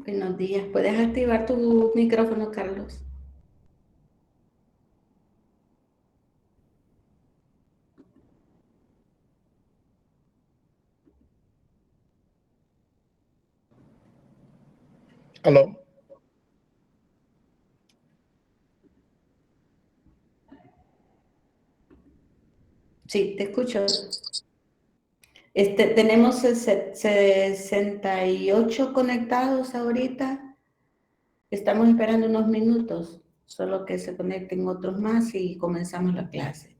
Buenos días. ¿Puedes activar tu micrófono, Carlos? Aló. Sí, te escucho. Tenemos 68 conectados ahorita. Estamos esperando unos minutos, solo que se conecten otros más y comenzamos la clase.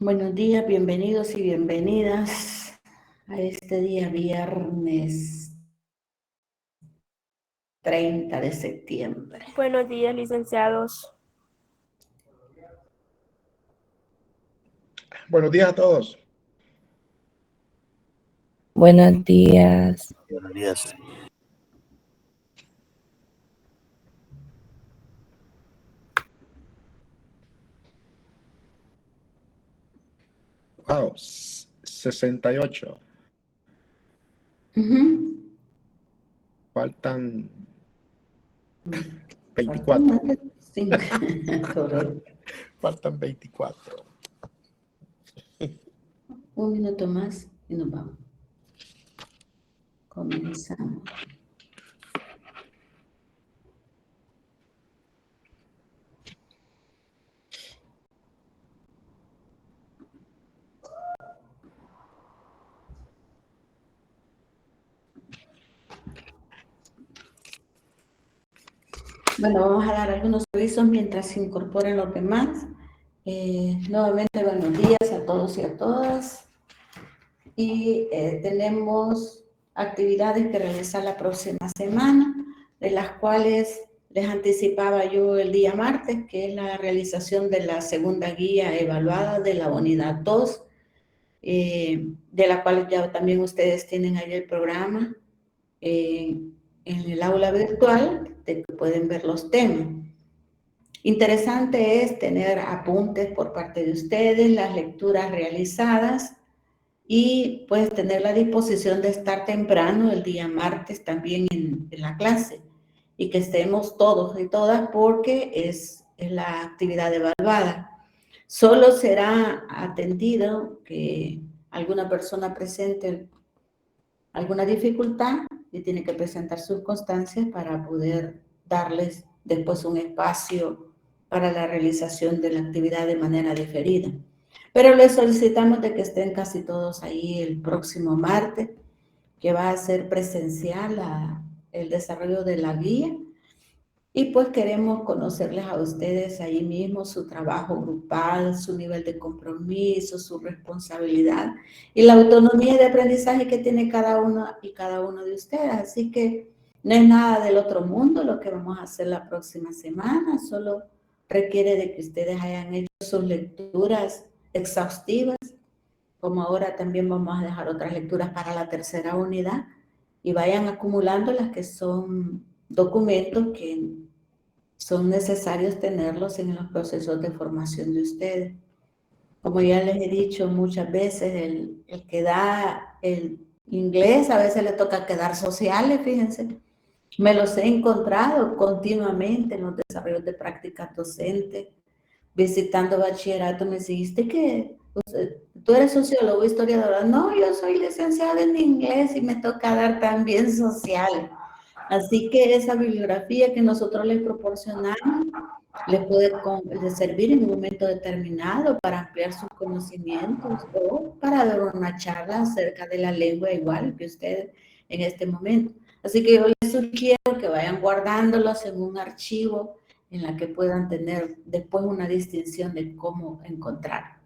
Buenos días, bienvenidos y bienvenidas a este día viernes 30 de septiembre. Buenos días, licenciados. Buenos días a todos. Buenos días. Buenos días. Wow, 68. Faltan 24. Correcto. Faltan 24. Un minuto más y nos vamos. Comenzamos. Bueno, vamos a dar algunos avisos mientras se incorporen los demás. Nuevamente, buenos días a todos y a todas. Y tenemos actividades que realizar la próxima semana, de las cuales les anticipaba yo el día martes, que es la realización de la segunda guía evaluada de la unidad 2, de la cual ya también ustedes tienen ahí el programa en el aula virtual, de que pueden ver los temas. Interesante es tener apuntes por parte de ustedes, las lecturas realizadas y pues tener la disposición de estar temprano el día martes también en la clase y que estemos todos y todas porque es la actividad evaluada. Solo será atendido que alguna persona presente alguna dificultad y tiene que presentar circunstancias para poder darles después un espacio para la realización de la actividad de manera diferida. Pero les solicitamos de que estén casi todos ahí el próximo martes, que va a ser presencial el desarrollo de la guía. Y pues queremos conocerles a ustedes ahí mismo, su trabajo grupal, su nivel de compromiso, su responsabilidad y la autonomía de aprendizaje que tiene cada uno y cada uno de ustedes. Así que no es nada del otro mundo lo que vamos a hacer la próxima semana, solo requiere de que ustedes hayan hecho sus lecturas exhaustivas, como ahora también vamos a dejar otras lecturas para la tercera unidad y vayan acumulando las que son documentos que son necesarios tenerlos en los procesos de formación de ustedes. Como ya les he dicho muchas veces, el que da el inglés, a veces le toca quedar sociales, fíjense. Me los he encontrado continuamente en los desarrollos de prácticas docentes, visitando bachillerato. Me dijiste que tú eres sociólogo, historiadora. No, yo soy licenciada en inglés y me toca dar también social. Así que esa bibliografía que nosotros les proporcionamos les puede servir en un momento determinado para ampliar sus conocimientos o para dar una charla acerca de la lengua igual que ustedes en este momento. Así que yo les sugiero que vayan guardándolos en un archivo en la que puedan tener después una distinción de cómo encontrar.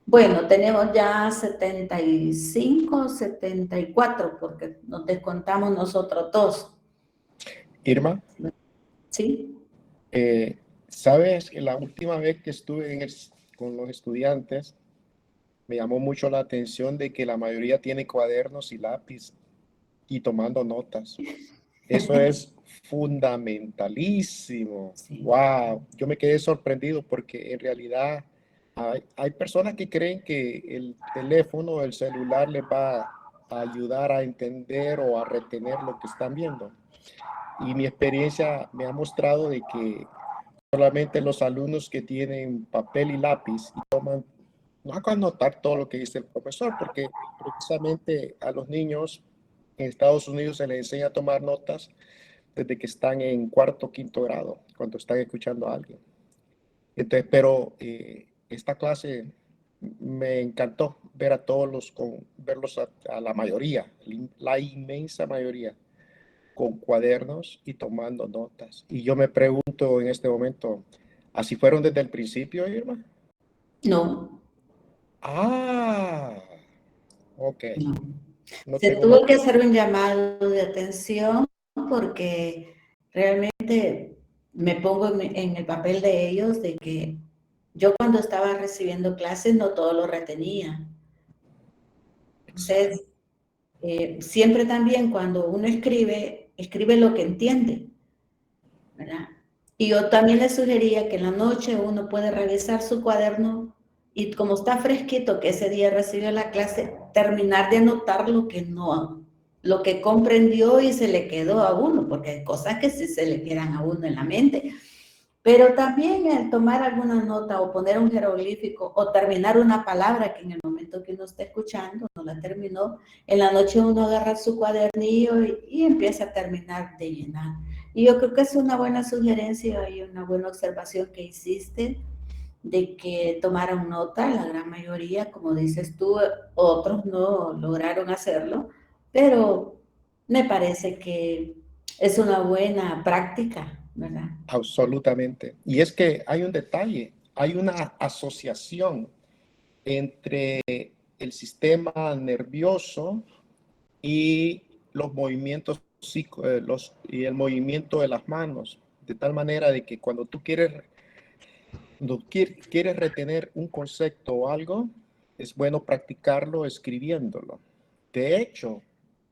Bueno, tenemos ya 75, 74, porque nos descontamos nosotros dos. Irma. ¿Sí? Sabes que la última vez que estuve con los estudiantes, me llamó mucho la atención de que la mayoría tiene cuadernos y lápiz y tomando notas. Eso es fundamentalísimo. Sí. Wow, yo me quedé sorprendido porque en realidad hay personas que creen que el teléfono o el celular les va ayudar a entender o a retener lo que están viendo. Y mi experiencia me ha mostrado de que solamente los alumnos que tienen papel y lápiz y toman, no van a anotar todo lo que dice el profesor, porque precisamente a los niños en Estados Unidos se les enseña a tomar notas desde que están en cuarto o quinto grado, cuando están escuchando a alguien. Entonces, pero esta clase me encantó ver a todos verlos a la mayoría, la inmensa mayoría, con cuadernos y tomando notas. Y yo me pregunto en este momento, ¿así fueron desde el principio, Irma? No, Ah, ok. no. No Se tengo más. tuvo que hacer un llamado de atención porque realmente me pongo en el papel de ellos de que yo cuando estaba recibiendo clases no todo lo retenía. Entonces, siempre también cuando uno escribe, escribe lo que entiende, ¿verdad? Y yo también le sugería que en la noche uno puede revisar su cuaderno y como está fresquito que ese día recibió la clase, terminar de anotar lo que no, lo que comprendió y se le quedó a uno, porque hay cosas que sí se le quedan a uno en la mente. Pero también el tomar alguna nota o poner un jeroglífico o terminar una palabra que en el momento que uno está escuchando no la terminó, en la noche uno agarra su cuadernillo y empieza a terminar de llenar. Y yo creo que es una buena sugerencia y una buena observación que hiciste de que tomaron nota, la gran mayoría, como dices tú, otros no lograron hacerlo, pero me parece que es una buena práctica, ¿verdad? Absolutamente. Y es que hay un detalle, hay una asociación entre el sistema nervioso y los movimientos y el movimiento de las manos, de tal manera de que cuando tú quieres retener un concepto o algo, es bueno practicarlo escribiéndolo. De hecho,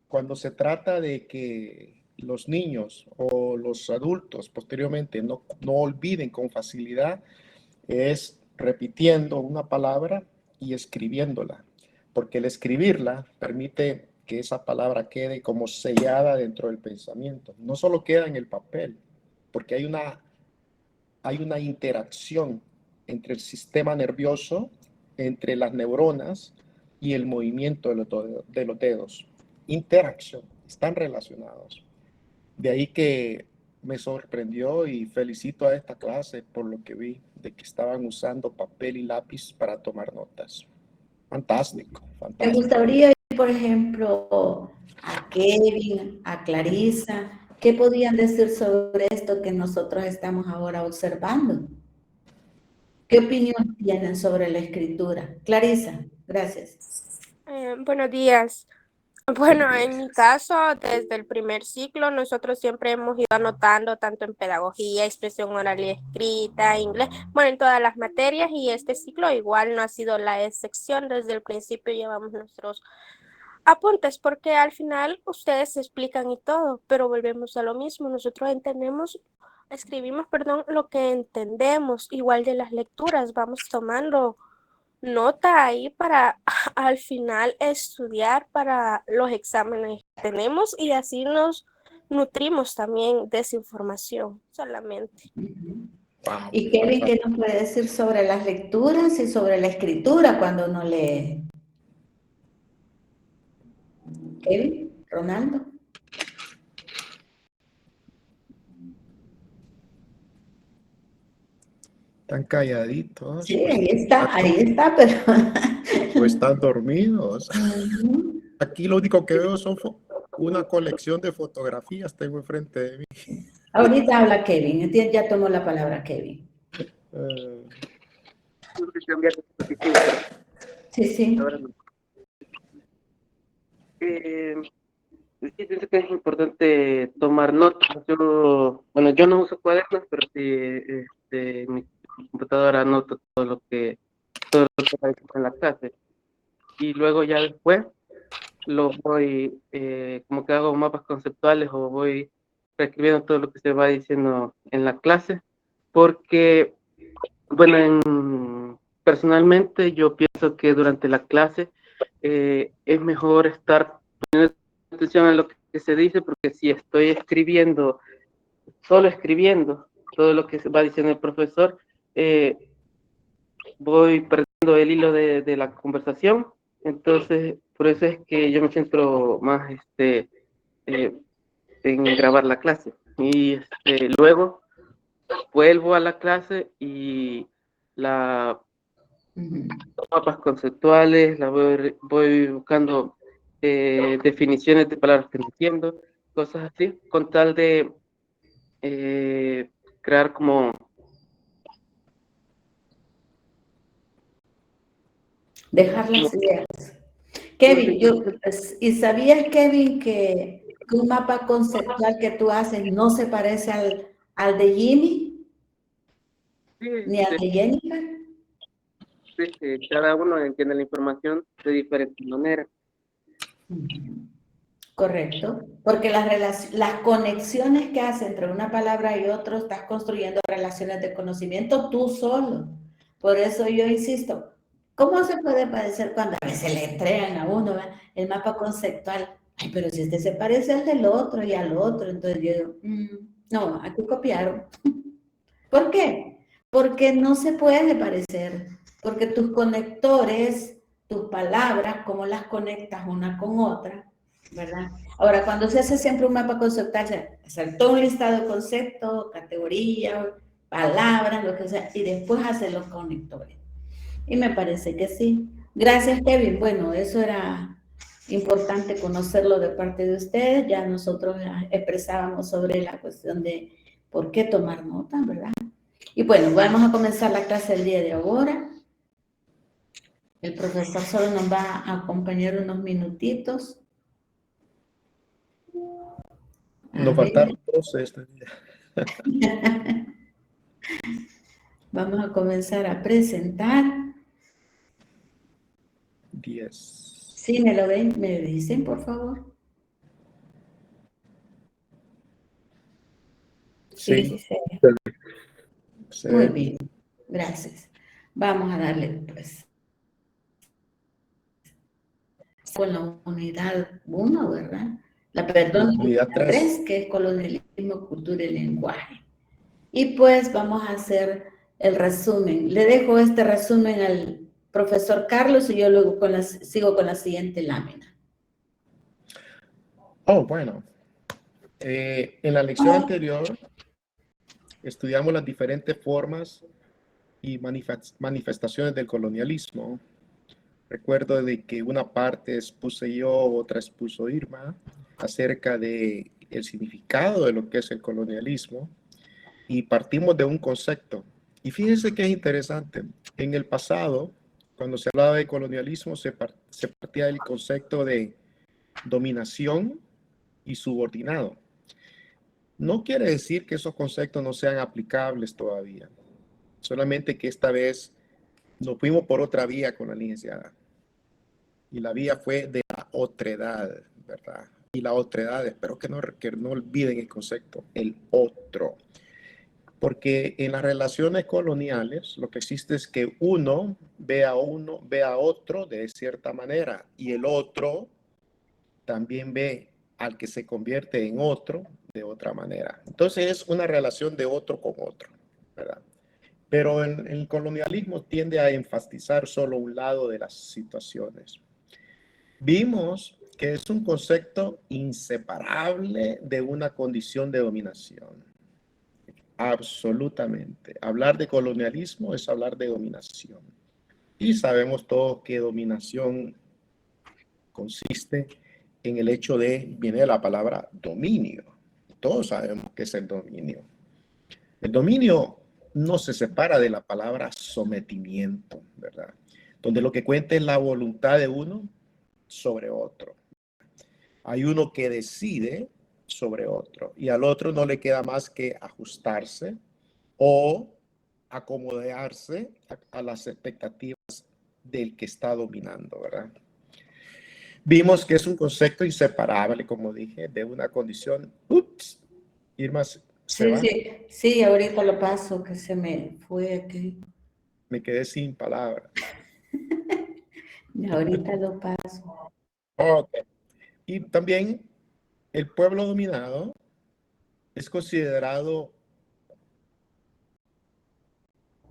cuando se trata de que los niños o los adultos posteriormente no olviden con facilidad, es repitiendo una palabra y escribiéndola, porque el escribirla permite que esa palabra quede como sellada dentro del pensamiento. No solo queda en el papel, porque hay una interacción entre el sistema nervioso, entre las neuronas y el movimiento de los dedos. Interacción, están relacionados. De ahí que me sorprendió y felicito a esta clase por lo que vi, de que estaban usando papel y lápiz para tomar notas. Fantástico, Me fantástico. gustaría ir, por ejemplo, a Kevin, a Clarisa, ¿qué podían decir sobre esto que nosotros estamos ahora observando? ¿Qué opinión tienen sobre la escritura? Clarisa, gracias. Buenos días. Bueno, en mi caso, desde el primer ciclo, nosotros siempre hemos ido anotando tanto en pedagogía, expresión oral y escrita, inglés, bueno, en todas las materias, y este ciclo igual no ha sido la excepción. Desde el principio llevamos nuestros apuntes porque al final ustedes explican y todo, pero volvemos a lo mismo. Nosotros escribimos, perdón, lo que entendemos, igual de las lecturas, vamos tomando nota ahí para al final estudiar para los exámenes que tenemos y así nos nutrimos también de esa información solamente. Wow, Y Kevin, ¿qué fantástico. nos puede decir sobre las lecturas y sobre la escritura cuando uno lee? Kevin, Ronaldo. Están calladitos Sí, ahí está, pero... o están dormidos. Ujú. Aquí lo único que veo son una colección de fotografías tengo enfrente de mí. Ahorita habla Kevin, ya tomó la palabra Kevin. Eh, Sí, sí. Ahora no. Sí, pienso que es importante tomar notas. Yo no uso cuadernos, pero sí, mi computadora anoto todo lo que aparece en la clase. Y luego ya después lo voy, como que hago mapas conceptuales o voy reescribiendo todo lo que se va diciendo en la clase, porque, personalmente yo pienso que durante la clase es mejor estar poniendo atención a lo que se dice, porque si estoy escribiendo, solo escribiendo todo lo que va diciendo el profesor, voy perdiendo el hilo de la conversación. Entonces, por eso es que yo me centro más en grabar la clase. Y luego vuelvo a la clase y la mapas conceptuales, voy buscando definiciones de palabras que no entiendo, cosas así, con tal de crear como... Dejar las ideas. Kevin, ¿y sabías, Kevin, que un mapa conceptual que tú haces no se parece al de Jimmy? Sí, ¿Ni al de Jennifer? sí, cada uno entiende la información de diferente manera. Correcto, porque las conexiones que hace entre una palabra y otra, estás construyendo relaciones de conocimiento tú solo. Por eso yo insisto, ¿cómo se puede parecer cuando a veces le entregan a uno el mapa conceptual? Ay, pero si este se parece al del otro y al otro, entonces yo digo, no, aquí copiaron. ¿Por qué? Porque no se puede parecer, porque tus conectores, tus palabras, cómo las conectas una con otra, ¿verdad? Ahora, cuando se hace siempre un mapa conceptual, se hace todo un listado de conceptos, categorías, palabras, lo que sea, y después hace los conectores. Y me parece que sí. Gracias, Kevin. Bueno, eso era importante conocerlo de parte de ustedes. Ya nosotros expresábamos sobre la cuestión de por qué tomar nota, ¿verdad? Y bueno, vamos a comenzar la clase el día de ahora. El profesor solo nos va a acompañar unos minutitos. Nos faltaron 12 este día. Vamos a comenzar a presentar. 10. Sí, me lo ven, me dicen, por favor. Sí, Sí, sí. Muy bien, gracias. Vamos a darle, pues, con la unidad 1, ¿verdad? Perdón, unidad 3. que es colonialismo, cultura y lenguaje. Y pues vamos a hacer el resumen. Le dejo este resumen al profesor Carlos y yo luego sigo con la siguiente lámina. Oh, bueno. En la lección anterior estudiamos las diferentes formas y manifestaciones del colonialismo. Recuerdo de que una parte expuse yo, otra expuso Irma, acerca de el significado de lo que es el colonialismo, y partimos de un concepto. Y fíjense que es interesante. En el pasado, cuando se hablaba de colonialismo, se partía del concepto de dominación y subordinado. No quiere decir que esos conceptos no sean aplicables todavía, solamente que esta vez nos fuimos por otra vía con la licenciada. Y la vía fue de la otredad, ¿verdad? Y la otredad, espero que no olviden el concepto, el otro. Porque en las relaciones coloniales lo que existe es que uno ve a otro de cierta manera y el otro también ve al que se convierte en otro de otra manera. Entonces es una relación de otro con otro, ¿verdad? Pero el colonialismo tiende a enfatizar solo un lado de las situaciones. Vimos que es un concepto inseparable de una condición de dominación. Absolutamente. Hablar de colonialismo es hablar de dominación. Y sabemos todos que dominación consiste en el hecho viene de la palabra dominio. Todos sabemos qué es el dominio. El dominio no se separa de la palabra sometimiento, ¿verdad? Donde lo que cuenta es la voluntad de uno sobre otro. Hay uno que decide sobre otro y al otro no le queda más que ajustarse o acomodarse a las expectativas del que está dominando, ¿verdad? Vimos que es un concepto inseparable, como dije, de una condición. Ups, Irma, ¿se va? Sí, ahorita lo paso, que se me fue aquí. Me quedé sin palabras. Ahorita lo paso. Ok. Y también el pueblo dominado es considerado...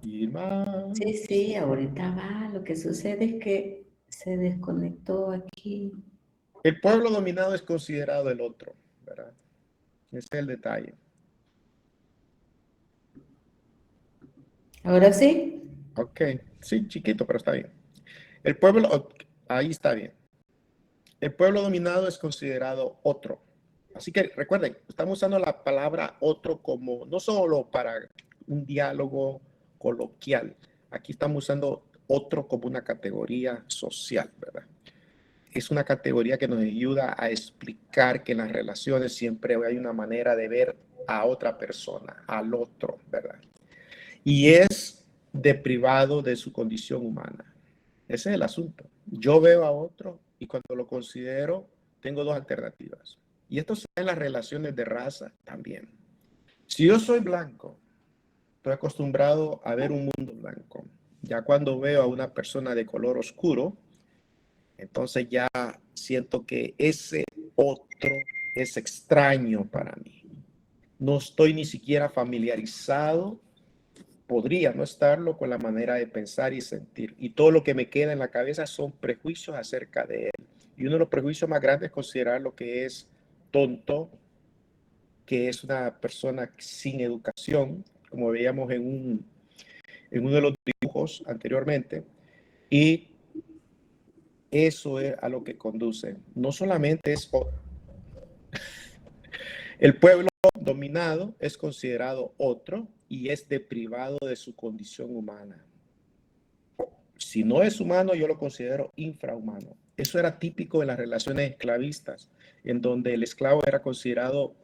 Irma, Sí, sí, ahorita va. Lo que sucede es que se desconectó aquí. el pueblo dominado es considerado el otro, ¿verdad? Ese es el detalle. Ahora sí. Ok, sí, chiquito, pero está bien. El pueblo, ok, ahí está bien. El pueblo dominado es considerado otro. Así que recuerden, estamos usando la palabra otro como no solo para un diálogo coloquial. Aquí estamos usando otro como una categoría social, ¿verdad? Es una categoría que nos ayuda a explicar que en las relaciones siempre hay una manera de ver a otra persona, al otro, ¿verdad? Y es deprivado de su condición humana. Ese es el asunto. Yo veo a otro y cuando lo considero, tengo dos alternativas. Y esto se da en las relaciones de raza también. Si yo soy blanco, estoy acostumbrado a ver un mundo blanco. Ya cuando veo a una persona de color oscuro, entonces ya siento que ese otro es extraño para mí. No estoy ni siquiera familiarizado, podría no estarlo con la manera de pensar y sentir. Y todo lo que me queda en la cabeza son prejuicios acerca de él. Y uno de los prejuicios más grandes es considerar lo que es tonto, que es una persona sin educación, como veíamos en uno de los dibujos anteriormente. Y eso es a lo que conduce. No solamente es el pueblo dominado, es considerado otro y es deprivado de su condición humana. Si no es humano, yo lo considero infrahumano. Eso era típico en las relaciones esclavistas, en donde el esclavo era considerado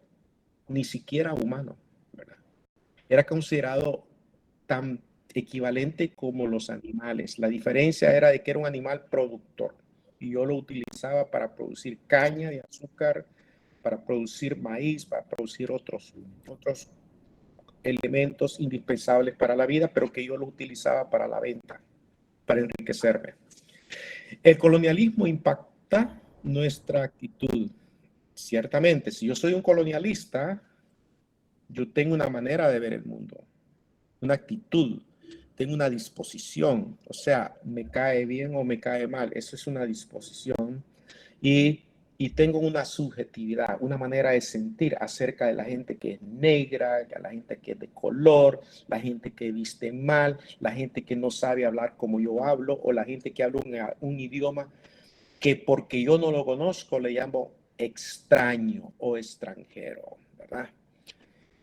ni siquiera humano, ¿verdad? Era considerado tan equivalente como los animales. La diferencia era de que era un animal productor y yo lo utilizaba para producir caña de azúcar, para producir maíz, para producir otros elementos indispensables para la vida, pero que yo lo utilizaba para la venta, para enriquecerme. El colonialismo impacta nuestra actitud. Ciertamente, si yo soy un colonialista, yo tengo una manera de ver el mundo, una actitud, tengo una disposición, o sea, me cae bien o me cae mal, eso es una disposición y, y tengo una subjetividad, una manera de sentir acerca de la gente que es negra, la gente que es de color, la gente que viste mal, la gente que no sabe hablar como yo hablo o la gente que habla un idioma que porque yo no lo conozco le llamo extraño o extranjero, ¿verdad?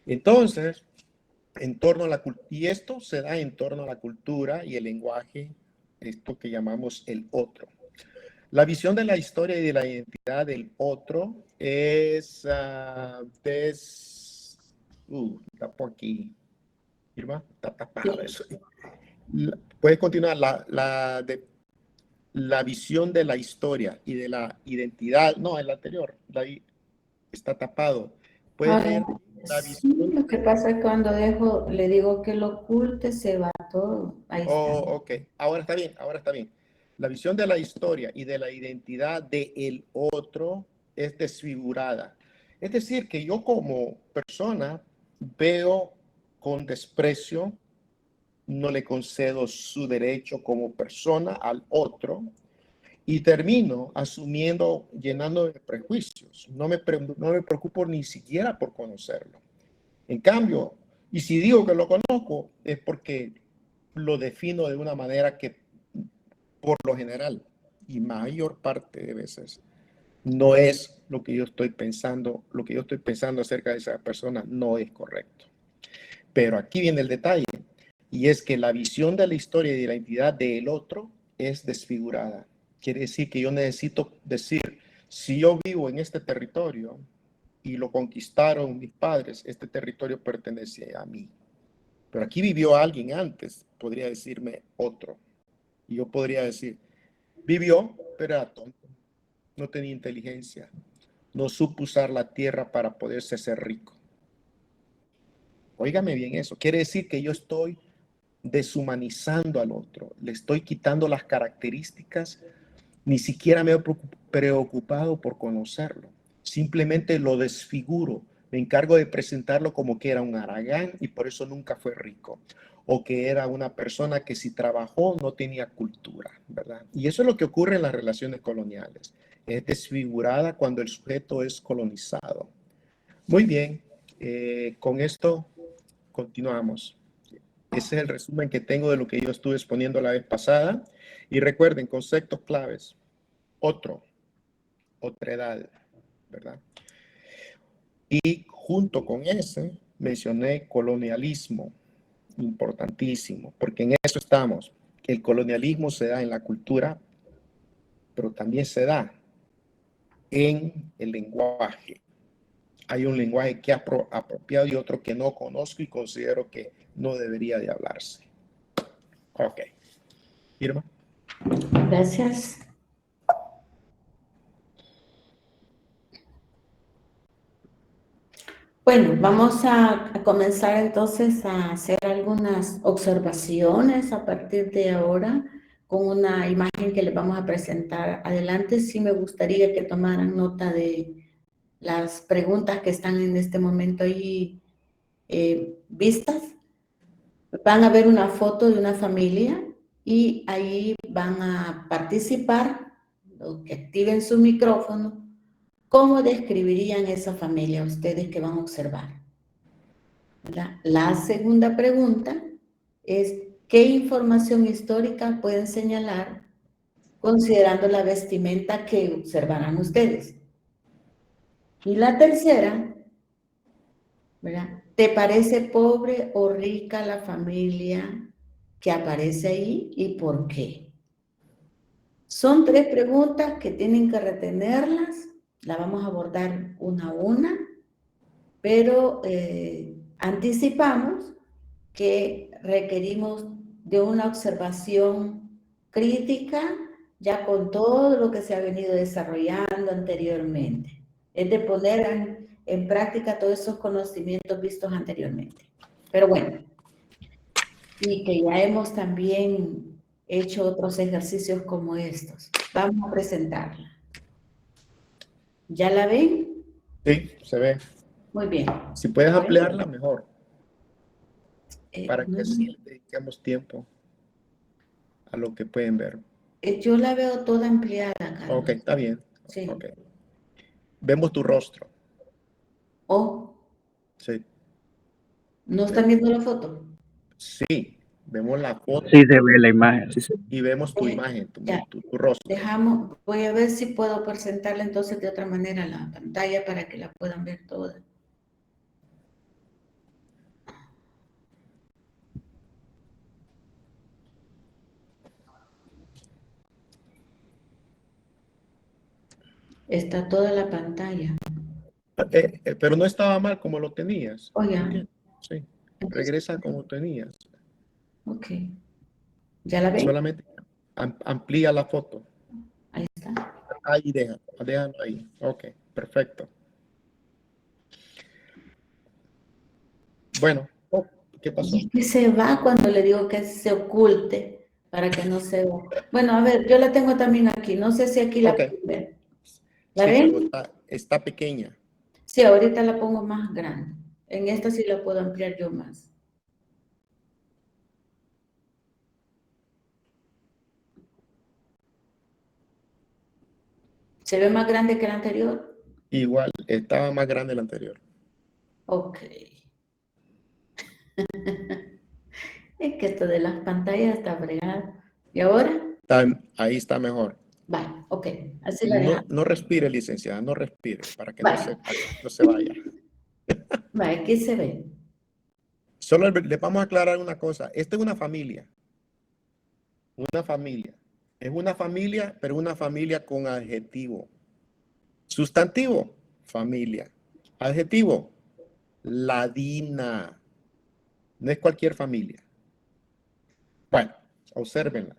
Entonces, en torno a la y esto se da en torno a la cultura y el lenguaje, esto que llamamos el otro. La visión de la historia y de la identidad del otro es está por aquí, Irma, está tapado eso. Puedes continuar la visión de la historia y de la identidad, no, el anterior, ahí está tapado. Puedes Ahora, leer la sí, visión. lo que pasa es que cuando le digo que lo oculte, se va todo. Ahí está. Oh, ok, ahora está bien, ahora está bien. La visión de la historia y de la identidad del otro es desfigurada. Es decir, que yo como persona veo con desprecio, no le concedo su derecho como persona al otro y termino asumiendo, llenando de prejuicios. No me preocupo ni siquiera por conocerlo. En cambio, y si digo que lo conozco, es porque lo defino de una manera que, por lo general, y mayor parte de veces, no es lo que yo estoy pensando, lo que yo estoy pensando acerca de esa persona no es correcto. Pero aquí viene el detalle, y es que la visión de la historia y de la identidad del otro es desfigurada. Quiere decir que yo necesito decir, si yo vivo en este territorio y lo conquistaron mis padres, este territorio pertenece a mí. Pero aquí vivió alguien antes, podría decirme otro. Y yo podría decir, vivió, pero era tonto, no tenía inteligencia, no supo usar la tierra para poderse hacer rico. Óigame bien eso, quiere decir que yo estoy deshumanizando al otro, le estoy quitando las características Ni siquiera me he preocupado por conocerlo. Simplemente lo desfiguro. Me encargo de presentarlo como que era un haragán y por eso nunca fue rico. O que era una persona que si trabajó no tenía cultura, ¿verdad? Y eso es lo que ocurre en las relaciones coloniales. Es desfigurada cuando el sujeto es colonizado. Muy bien, con esto continuamos. Ese es el resumen que tengo de lo que yo estuve exponiendo la vez pasada. Y recuerden, conceptos claves. Otro, otredad, ¿verdad? Y junto con ese mencioné colonialismo, importantísimo, porque en eso estamos. El colonialismo se da en la cultura, pero también se da en el lenguaje. Hay un lenguaje que es apropiado y otro que no conozco y considero que no debería de hablarse. Ok. Irma. Gracias. Bueno, vamos a comenzar entonces a hacer algunas observaciones a partir de ahora con una imagen que les vamos a presentar adelante. Sí me gustaría que tomaran nota de las preguntas que están en este momento ahí vistas. Van a ver una foto de una familia y ahí van a participar, los que activen su micrófono. ¿Cómo describirían esa familia ustedes que van a observar? ¿Verdad? La segunda pregunta es, ¿qué información histórica pueden señalar considerando la vestimenta que observarán ustedes? Y la tercera, ¿verdad? ¿Te parece pobre o rica la familia que aparece ahí y por qué? Son tres preguntas que tienen que retenerlas, la vamos a abordar una a una, pero anticipamos que requerimos de una observación crítica ya con todo lo que se ha venido desarrollando anteriormente. Es de poner en práctica todos esos conocimientos vistos anteriormente. Pero bueno, y que ya hemos también hecho otros ejercicios como estos. Vamos a presentarla. ¿Ya la ven? Sí, se ve. Muy bien. Si puedes Bueno, ampliarla, mejor. Para que no, así le dediquemos tiempo a lo que pueden ver. yo la veo toda ampliada, Ok, Carlos. está bien. Sí. Ok. Vemos tu rostro. ¿O Sí. no están viendo la foto? Sí, vemos la foto Sí se ve la imagen, sí se ve. y vemos tu imagen, Ya, tu rostro. voy a ver si puedo presentarla entonces de otra manera en la pantalla para que la puedan ver toda. Está toda la pantalla. Pero no estaba mal como lo tenías. Oiga, ¿Entiendes? Sí. entonces, Regresa como tenías. ok. ¿Ya la ven? Solamente amplía la foto. Ahí está. Ahí déjalo ahí. Ok, perfecto. Bueno, ¿qué pasó? Y es que se va cuando le digo que se oculte para que no se vea. Bueno, a ver, yo la tengo también aquí. No sé si aquí la Ok, pueden ver. ¿La sí, pero ven? está pequeña. Sí, ahorita la pongo más grande. En esta sí la puedo ampliar yo más. ¿Se ve más grande que la anterior? Igual, estaba más grande la anterior. Ok. Es que esto de las pantallas está fregado. ¿Y ahora? Ahí está mejor. Vale, ok. Así la No, dejamos. no respire, licenciada, no respire para que Vale. no se vaya. Vale, aquí se ve. Solo le vamos a aclarar una cosa. Esta es una familia. Una familia. Es una familia, pero una familia con adjetivo. Sustantivo, familia. Adjetivo, ladina. No es cualquier familia. Bueno, obsérvenla.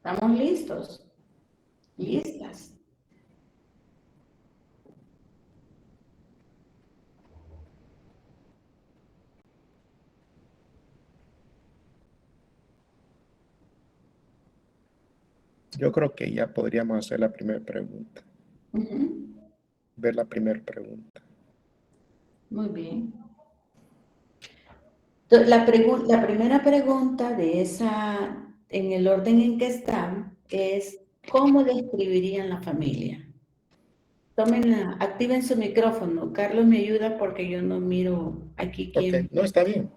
¿Estamos listos? ¿Listas? Yo creo que ya podríamos hacer la primera pregunta. Ujú. Ver la primera pregunta. Muy bien. La primera pregunta de esa, en el orden en que están, es ¿cómo describirían la familia? Activen su micrófono. Carlos me ayuda porque yo no miro aquí Ok, quién no, está bien.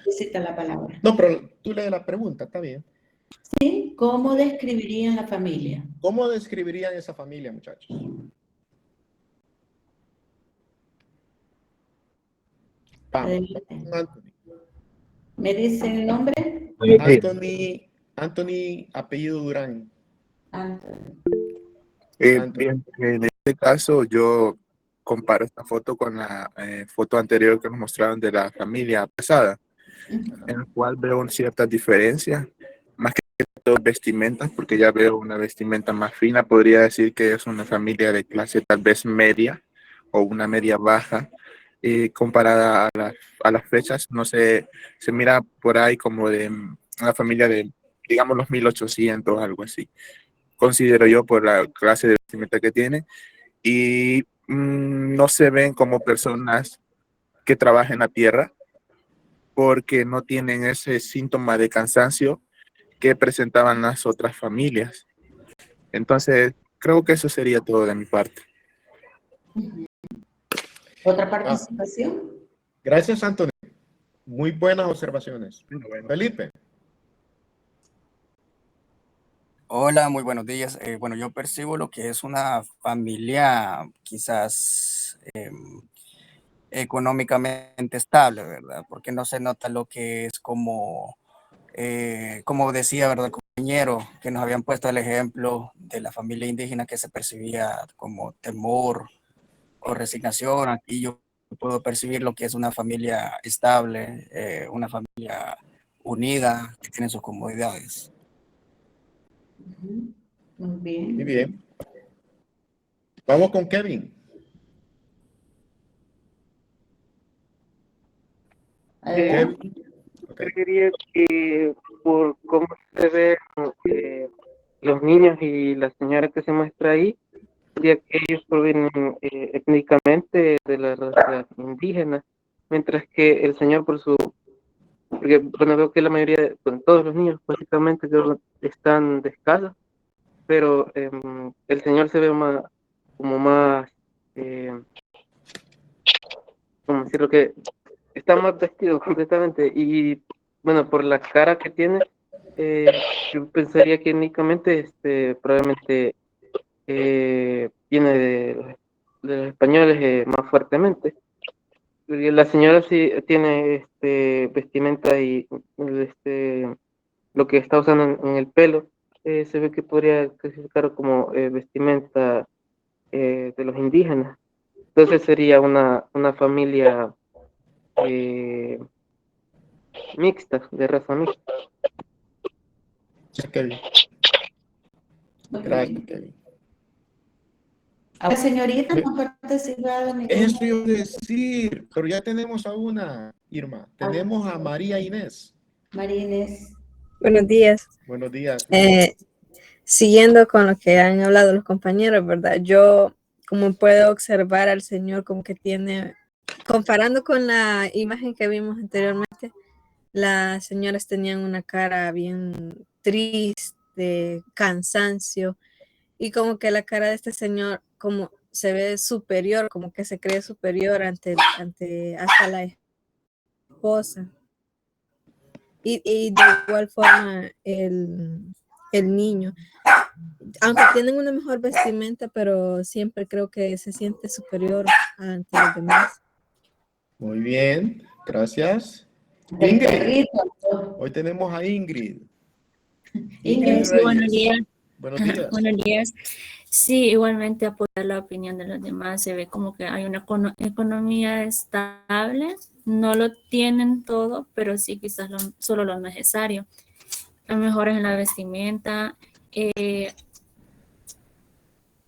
necesita la palabra. No, pero tú lees la pregunta, está bien. ¿Sí? ¿Cómo describirían la familia? ¿Cómo describirían esa familia, muchachos? Vamos, vamos Adelante. con Anthony. ¿Me dicen el nombre? Anthony, apellido Durán. Anthony. Anthony. Bien, en este caso yo comparo esta foto con la foto anterior que nos mostraron de la familia pasada, en la cual veo ciertas diferencias, más que todo vestimentas, porque ya veo una vestimenta más fina. Podría decir que es una familia de clase tal vez media o una media baja, comparada a las fechas. No sé, se mira por ahí como de una familia de, digamos, los 1800, algo así, considero yo, por la clase de vestimenta que tiene, y no se ven como personas que trabajen la tierra, porque no tienen ese síntoma de cansancio que presentaban las otras familias. Entonces, creo que eso sería todo de mi parte. ¿Otra participación? Gracias, Anthony. Muy buenas observaciones. Bueno. Felipe. Hola, muy buenos días. Bueno, yo percibo lo que es una familia quizás económicamente estable, ¿verdad? Porque no se nota lo que es como decía, ¿verdad? El compañero que nos habían puesto el ejemplo de la familia indígena, que se percibía como temor o resignación. Aquí yo puedo percibir lo que es una familia estable, una familia unida, que tiene sus comodidades. Muy bien. Muy bien. Vamos con Kevin. Adelante. Okay. Creería que por cómo se ven los niños y la señora que se muestra ahí, diría que ellos provienen étnicamente de la raza indígena, mientras que el señor porque bueno, veo que la mayoría, todos los niños básicamente creo que están descalzos, pero el señor se ve más, como más, como decirlo, que está más vestido completamente, y bueno, por la cara que tiene, yo pensaría que únicamente probablemente viene de los españoles más fuertemente. Porque la señora sí tiene vestimenta y lo que está usando en el pelo, se ve que podría clasificar como vestimenta de los indígenas. Entonces sería una familia eh, mixta, de raza mixta. Kevin. Muy Gracias, bien. Kevin. Ahora, señorita, no ha participado en ningún... Eso iba a decir, pero ya tenemos a una, Irma. Tenemos a María Inés. María Inés. Buenos días. Buenos días. Siguiendo con lo que han hablado los compañeros, ¿verdad? Yo, como puedo observar al Señor, como que tiene, comparando con la imagen que vimos anteriormente, las señoras tenían una cara bien triste, cansancio, y como que la cara de este señor como se ve superior, como que se cree superior ante hasta la esposa. Y de igual forma el niño, aunque tienen una mejor vestimenta, pero siempre creo que se siente superior ante los demás. Muy bien, gracias. El Ingrid. perrito. Hoy tenemos a Ingrid. Ingrid Sí, buenos días. Buenos días. Buenos días. Sí, igualmente apoyar la opinión de los demás. Se ve como que hay una economía estable. No lo tienen todo, pero sí quizás solo lo necesario. Las mejoras en la vestimenta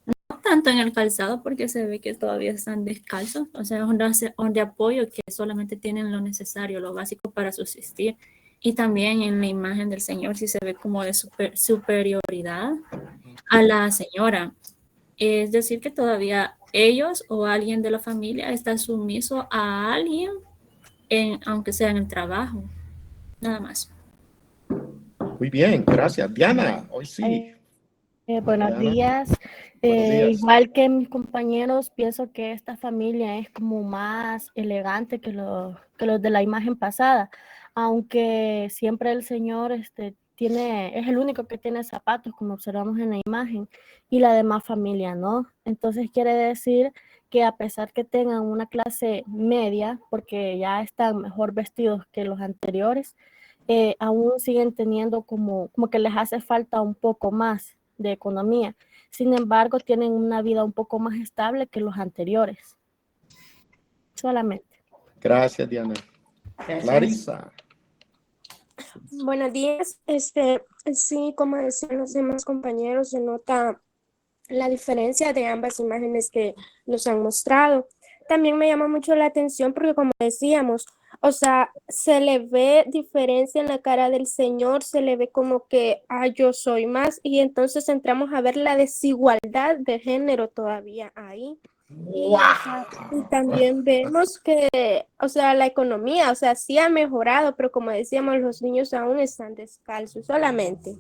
No tanto en el calzado porque se ve que todavía están descalzos, o sea, es de apoyo que solamente tienen lo necesario, lo básico para subsistir. Y también en la imagen del Señor sí se ve como de superioridad a la señora. Es decir, que todavía ellos o alguien de la familia está sumiso a alguien, aunque sea en el trabajo, nada más. Muy bien, gracias. Diana, hoy sí. Buenos Diana, días. buenos días. Igual que mis compañeros, pienso que esta familia es como más elegante que los de la imagen pasada, aunque siempre el señor es el único que tiene zapatos, como observamos en la imagen, y la demás familia no. Entonces quiere decir que a pesar que tengan una clase media, porque ya están mejor vestidos que los anteriores, aún siguen teniendo como que les hace falta un poco más de economía. Sin embargo, tienen una vida un poco más estable que los anteriores. Solamente. Gracias, Diana. Gracias. Clarisa. Buenos días. Sí, como decían los demás compañeros, se nota la diferencia de ambas imágenes que nos han mostrado. También me llama mucho la atención porque, como decíamos, o sea, se le ve diferencia en la cara del Señor, se le ve como que, yo soy más, y entonces entramos a ver la desigualdad de género todavía ahí. Y también vemos que, o sea, la economía, o sea, sí ha mejorado, pero como decíamos, los niños aún están descalzos solamente.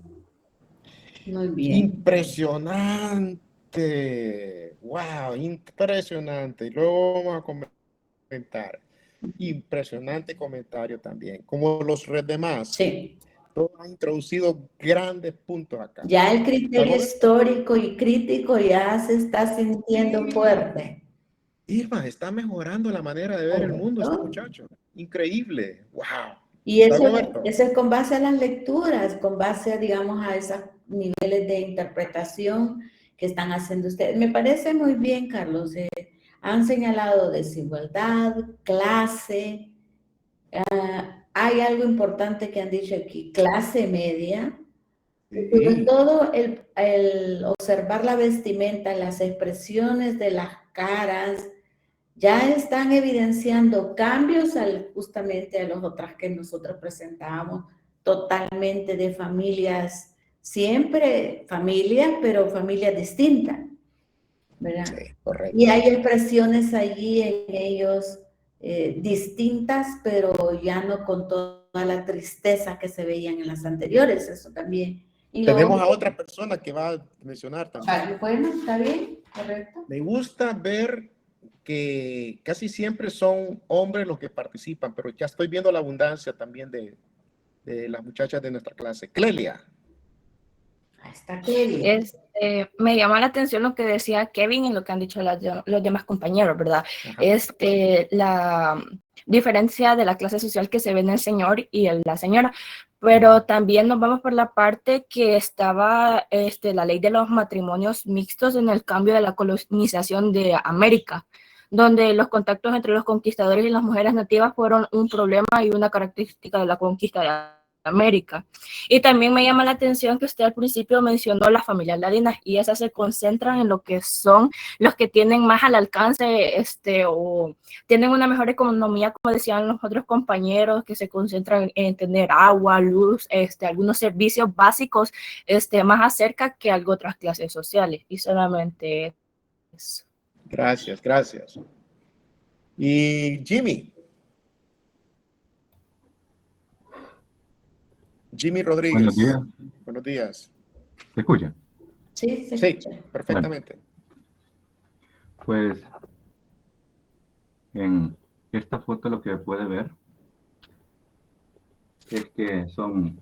Muy bien. Impresionante. Wow, impresionante. Y luego vamos a comentar. Impresionante comentario también. Como los demás. Sí. Todos han introducido grandes puntos acá. Ya el criterio histórico y crítico ya se está sintiendo fuerte. Irma, está mejorando la manera de ver el mundo este muchacho. Increíble. Wow. Y eso es con base a las lecturas, con base, digamos, a esos niveles de interpretación que están haciendo ustedes. Me parece muy bien, Carlos. Han señalado desigualdad, clase. Hay algo importante que han dicho aquí, clase media. Sí. Sobre todo el observar la vestimenta, las expresiones de las caras, ya están evidenciando cambios justamente a los otros que nosotros presentábamos, totalmente de familias, siempre familias, pero familias distintas, ¿verdad? Sí, correcto. Y hay expresiones allí en ellos distintas, pero ya no con toda la tristeza que se veían en las anteriores, eso también. Y tenemos a otra persona que va a mencionar también. Bueno, está bien, correcto. Me gusta ver que casi siempre son hombres los que participan, pero ya estoy viendo la abundancia también de las muchachas de nuestra clase. Clelia. Está Clelia. Me llama la atención lo que decía Kevin y lo que han dicho los demás compañeros, ¿verdad? Ajá. La diferencia de la clase social que se ve en el señor y en la señora, pero también nos vamos por la parte que estaba la ley de los matrimonios mixtos en el cambio de la colonización de América, donde los contactos entre los conquistadores y las mujeres nativas fueron un problema y una característica de la conquista de América. Y también me llama la atención que usted al principio mencionó las familias latinas y esas se concentran en lo que son los que tienen más al alcance o tienen una mejor economía, como decían los otros compañeros, que se concentran en tener agua, luz, algunos servicios básicos más acerca que algo otras clases sociales. Y solamente eso. Gracias, gracias. Y Jimmy. Jimmy Rodríguez. Buenos días. Buenos días. ¿Se escucha? Sí, se escucha. Sí, perfectamente. Bueno, pues en esta foto lo que puede ver es que son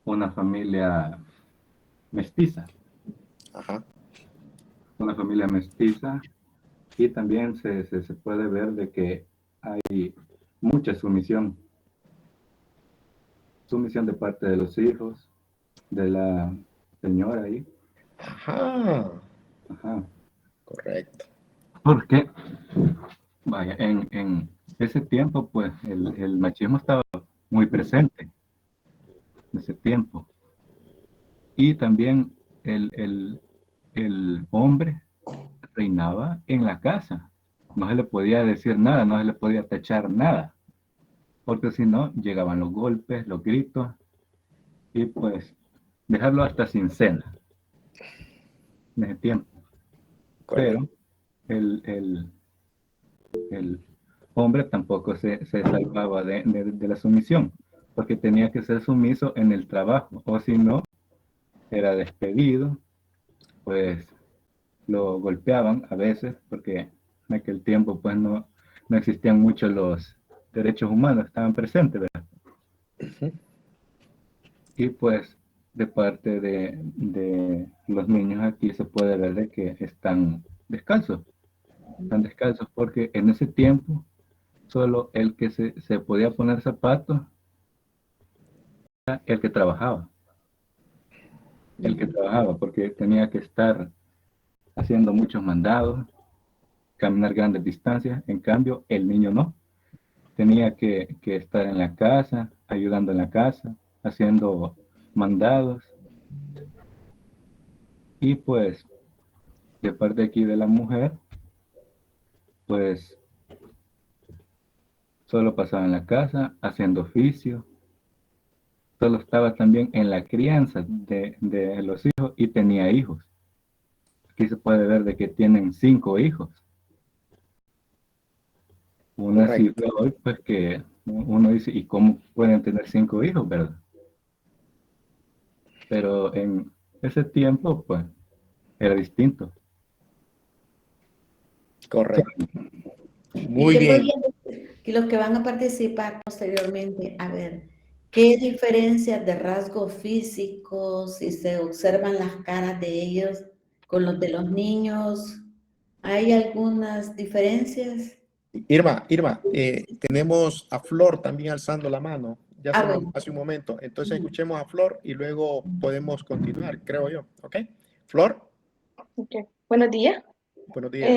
una familia mestiza. Ajá. Una familia mestiza y también se puede ver de que hay mucha sumisión de parte de los hijos, de la señora ahí. Ajá. Ajá. Correcto. Porque, vaya, en ese tiempo, pues, el machismo estaba muy presente en ese tiempo. Y también el hombre reinaba en la casa. No se le podía decir nada, no se le podía tachar nada, porque si no, llegaban los golpes, los gritos, y pues dejarlo hasta sin cena en ese tiempo. Pero el hombre tampoco se salvaba de la sumisión, porque tenía que ser sumiso en el trabajo, o si no, era despedido, pues lo golpeaban a veces, porque en aquel tiempo pues no existían mucho los derechos humanos, estaban presentes, ¿verdad? Y pues de parte de los niños aquí se puede ver de que están descalzos porque en ese tiempo solo el que se podía poner zapatos era el que trabajaba. El que trabajaba porque tenía que estar haciendo muchos mandados, caminar grandes distancias. En cambio, el niño no. Tenía que estar en la casa, ayudando en la casa, haciendo mandados. Y pues, de parte aquí de la mujer, pues, solo pasaba en la casa, haciendo oficio. Solo estaba también en la crianza de los hijos y tenía hijos. Aquí se puede ver de que tienen 5 hijos. Una cifra hoy, pues que uno dice, ¿y cómo pueden tener 5 hijos, verdad? Pero en ese tiempo, pues, era distinto. Correcto. Muy bien. Y los que van a participar posteriormente, a ver, ¿qué diferencias de rasgos físicos, si se observan las caras de ellos con los de los niños? ¿Hay algunas diferencias? Irma, tenemos a Flor también alzando la mano. Ya Bueno. hace un momento. Entonces escuchemos a Flor y luego podemos continuar, creo yo. ¿Ok? Flor. Okay. Buenos días. Buenos días.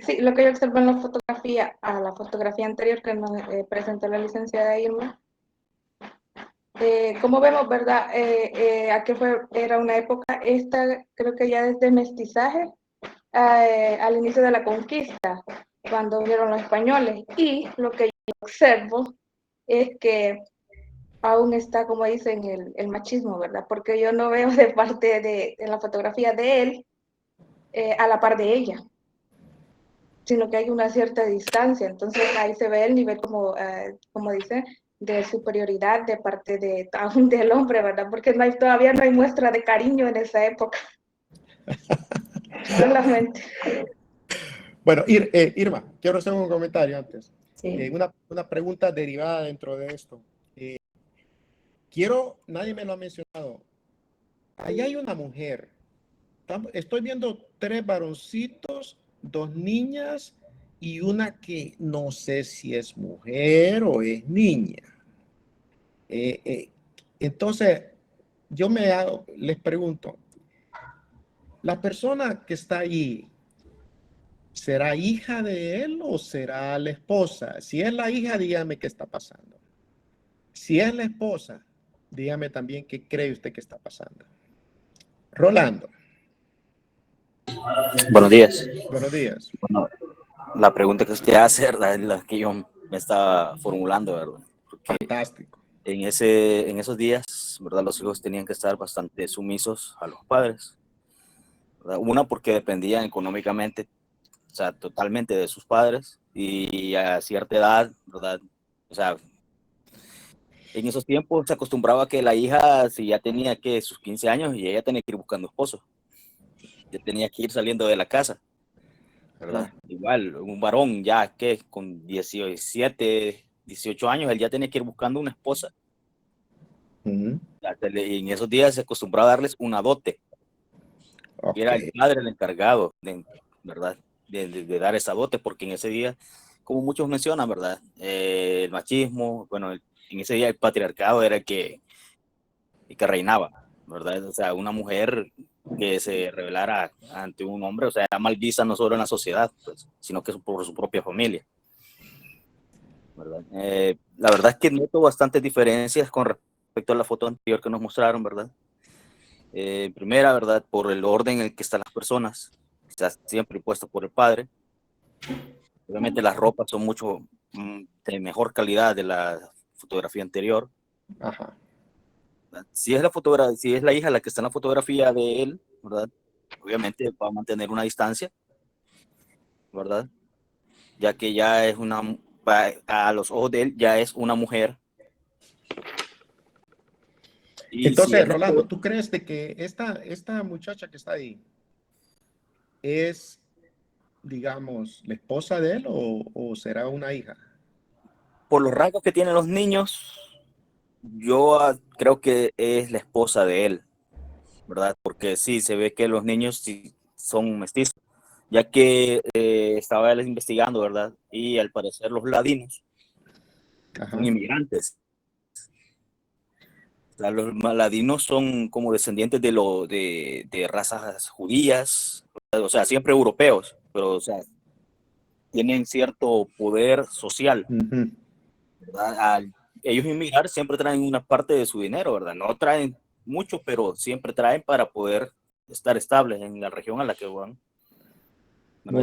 Sí, lo que yo observo en la fotografía, a la fotografía anterior que nos presentó la licenciada Irma, como vemos, ¿verdad? Aquí era una época, esta creo que ya desde mestizaje, al inicio de la conquista, cuando vinieron los españoles. Y lo que yo observo es que aún está, como dicen, el machismo, ¿verdad? Porque yo no veo de parte en la fotografía de él a la par de ella, sino que hay una cierta distancia. Entonces ahí se ve el nivel, como dice, de superioridad de parte aún del hombre, ¿verdad? Porque todavía no hay muestra de cariño en esa época. Solamente. Bueno, Irma, quiero hacer un comentario antes. Sí. Una pregunta derivada dentro de esto. Nadie me lo ha mencionado. Ahí hay una mujer. Estoy viendo 3 varoncitos, 2 niñas y una que no sé si es mujer o es niña. Entonces, les pregunto, ¿la persona que está ahí será hija de él o será la esposa? Si es la hija, dígame qué está pasando. Si es la esposa, dígame también qué cree usted que está pasando. Rolando. Buenos días. Buenos días. Bueno, la pregunta que usted hace, ¿verdad?, es la que yo me estaba formulando, ¿verdad? Porque fantástico. En esos días, ¿verdad?, los hijos tenían que estar bastante sumisos a los padres, ¿verdad? Una, porque dependían económicamente, o sea, totalmente de sus padres, y a cierta edad, ¿verdad? O sea, en esos tiempos se acostumbraba que la hija, si ya tenía sus 15 años, y ella tenía que ir buscando esposo, ya tenía que ir saliendo de la casa, ¿verdad? Igual, un varón ya que con 17, 18 años, él ya tenía que ir buscando una esposa. Y en esos días se acostumbraba a darles una dote. Y era el padre el encargado, ¿verdad?, de dar esa dote, porque en ese día, como muchos mencionan, ¿verdad?, el machismo, bueno, en ese día el patriarcado era el que reinaba, ¿verdad? O sea, una mujer que se rebelara ante un hombre, o sea, era mal vista no solo en la sociedad, pues, sino que por su propia familia, ¿verdad? La verdad es que noto bastantes diferencias con respecto a la foto anterior que nos mostraron, ¿verdad? Primera, ¿verdad? Por el orden en el que están las personas, está siempre puesto por el padre. Obviamente las ropas son mucho de mejor calidad de la fotografía anterior. Ajá. Si es si es la hija la que está en la fotografía de él, ¿verdad? Obviamente va a mantener una distancia, ¿verdad? Ya que ya es a los ojos de él, ya es una mujer. Y Entonces, si Rolando, ¿tú crees de que esta muchacha que está ahí es, digamos, la esposa de él o será una hija? por los rasgos que tienen los niños, yo creo que es la esposa de él, ¿verdad? Porque sí, se ve que los niños sí son mestizos, ya que estaba él investigando, ¿verdad? Y al parecer los ladinos son inmigrantes. O sea, los ladinos son como descendientes de razas judías, o sea, siempre europeos, pero o sea, tienen cierto poder social. ¿Verdad? Al ellos inmigrar siempre traen una parte de su dinero, ¿verdad? No traen mucho, pero siempre traen para poder estar estables en la región a la que van. No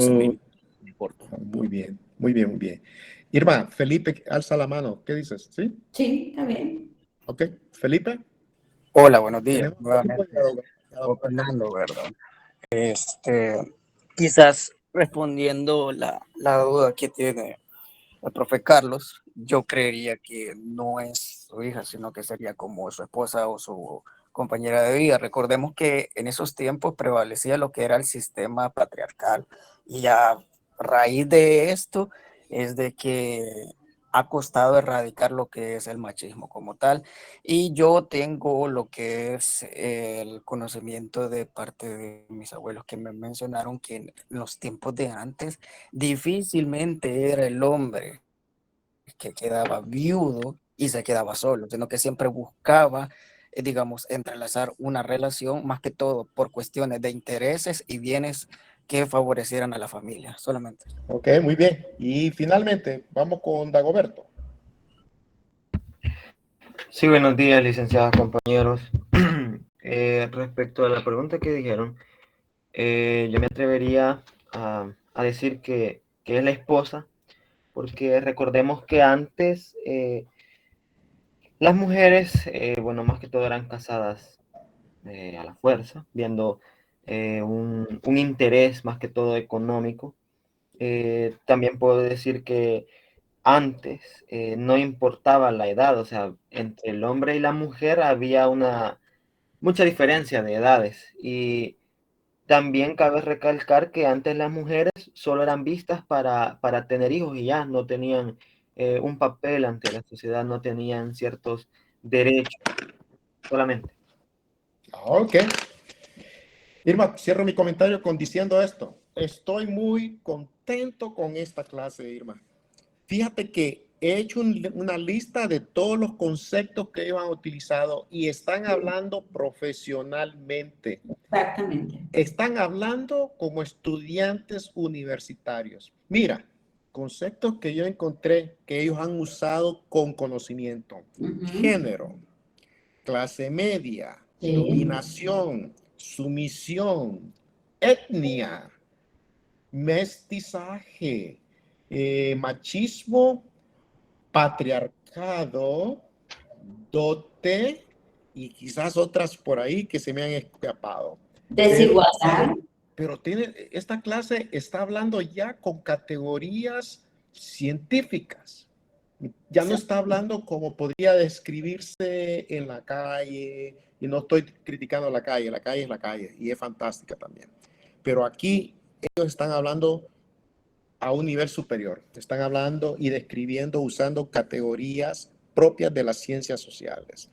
importa. Muy bien, muy bien, muy bien. Irma, Felipe, alza la mano. ¿Qué dices? ¿Sí? Sí, está bien. Ok, Felipe. Hola, buenos días. Tenemos Nuevamente opinando, ¿verdad? Quizás respondiendo la duda que tiene el profe Carlos, yo creería que no es su hija, sino que sería como su esposa o su compañera de vida. Recordemos que en esos tiempos prevalecía lo que era el sistema patriarcal y a raíz de esto es de que ha costado erradicar lo que es el machismo como tal. Y yo tengo lo que es el conocimiento de parte de mis abuelos que me mencionaron que en los tiempos de antes difícilmente era el hombre que quedaba viudo y se quedaba solo, sino que siempre buscaba, digamos, entrelazar una relación más que todo por cuestiones de intereses y bienes que favorecieran a la familia, solamente. Ok, muy bien. Y finalmente, vamos con Dagoberto. Sí, buenos días, licenciados compañeros. Respecto a la pregunta que dijeron, yo me atrevería a decir que es la esposa, porque recordemos que antes las mujeres, bueno, más que todo eran casadas a la fuerza, viendo un interés más que todo económico. También puedo decir que antes no importaba la edad, o sea, entre el hombre y la mujer había mucha diferencia de edades. Y también cabe recalcar que antes las mujeres solo eran vistas para tener hijos y ya no tenían un papel ante la sociedad, no tenían ciertos derechos solamente. Ok. Irma, cierro mi comentario diciendo esto. Estoy muy contento con esta clase, Irma. Fíjate que he hecho una lista de todos los conceptos que ellos han utilizado y están hablando profesionalmente. Exactamente. Están hablando como estudiantes universitarios. Mira, conceptos que yo encontré que ellos han usado con conocimiento. Género, clase media, dominación, sumisión, etnia, mestizaje, machismo, patriarcado, dote y quizás otras por ahí que se me han escapado. Desigualdad. Pero esta clase está hablando ya con categorías científicas. Ya no está hablando como podría describirse en la calle, y no estoy criticando la calle es la calle y es fantástica también. Pero aquí ellos están hablando a un nivel superior, están hablando y describiendo usando categorías propias de las ciencias sociales.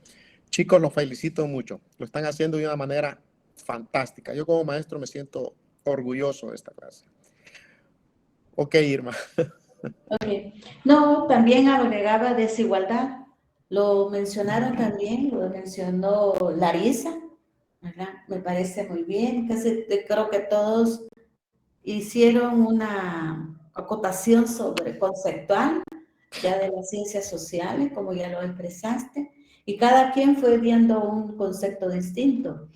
Chicos, los felicito mucho, lo están haciendo de una manera fantástica. Yo como maestro me siento orgulloso de esta clase. Ok, Irma. Okay. No, también agregaba desigualdad. Lo mencionaron también, lo mencionó Larisa, ¿verdad? Me parece muy bien. Creo que todos hicieron una acotación sobre conceptual, ya de las ciencias sociales, como ya lo expresaste, y cada quien fue viendo un concepto distinto.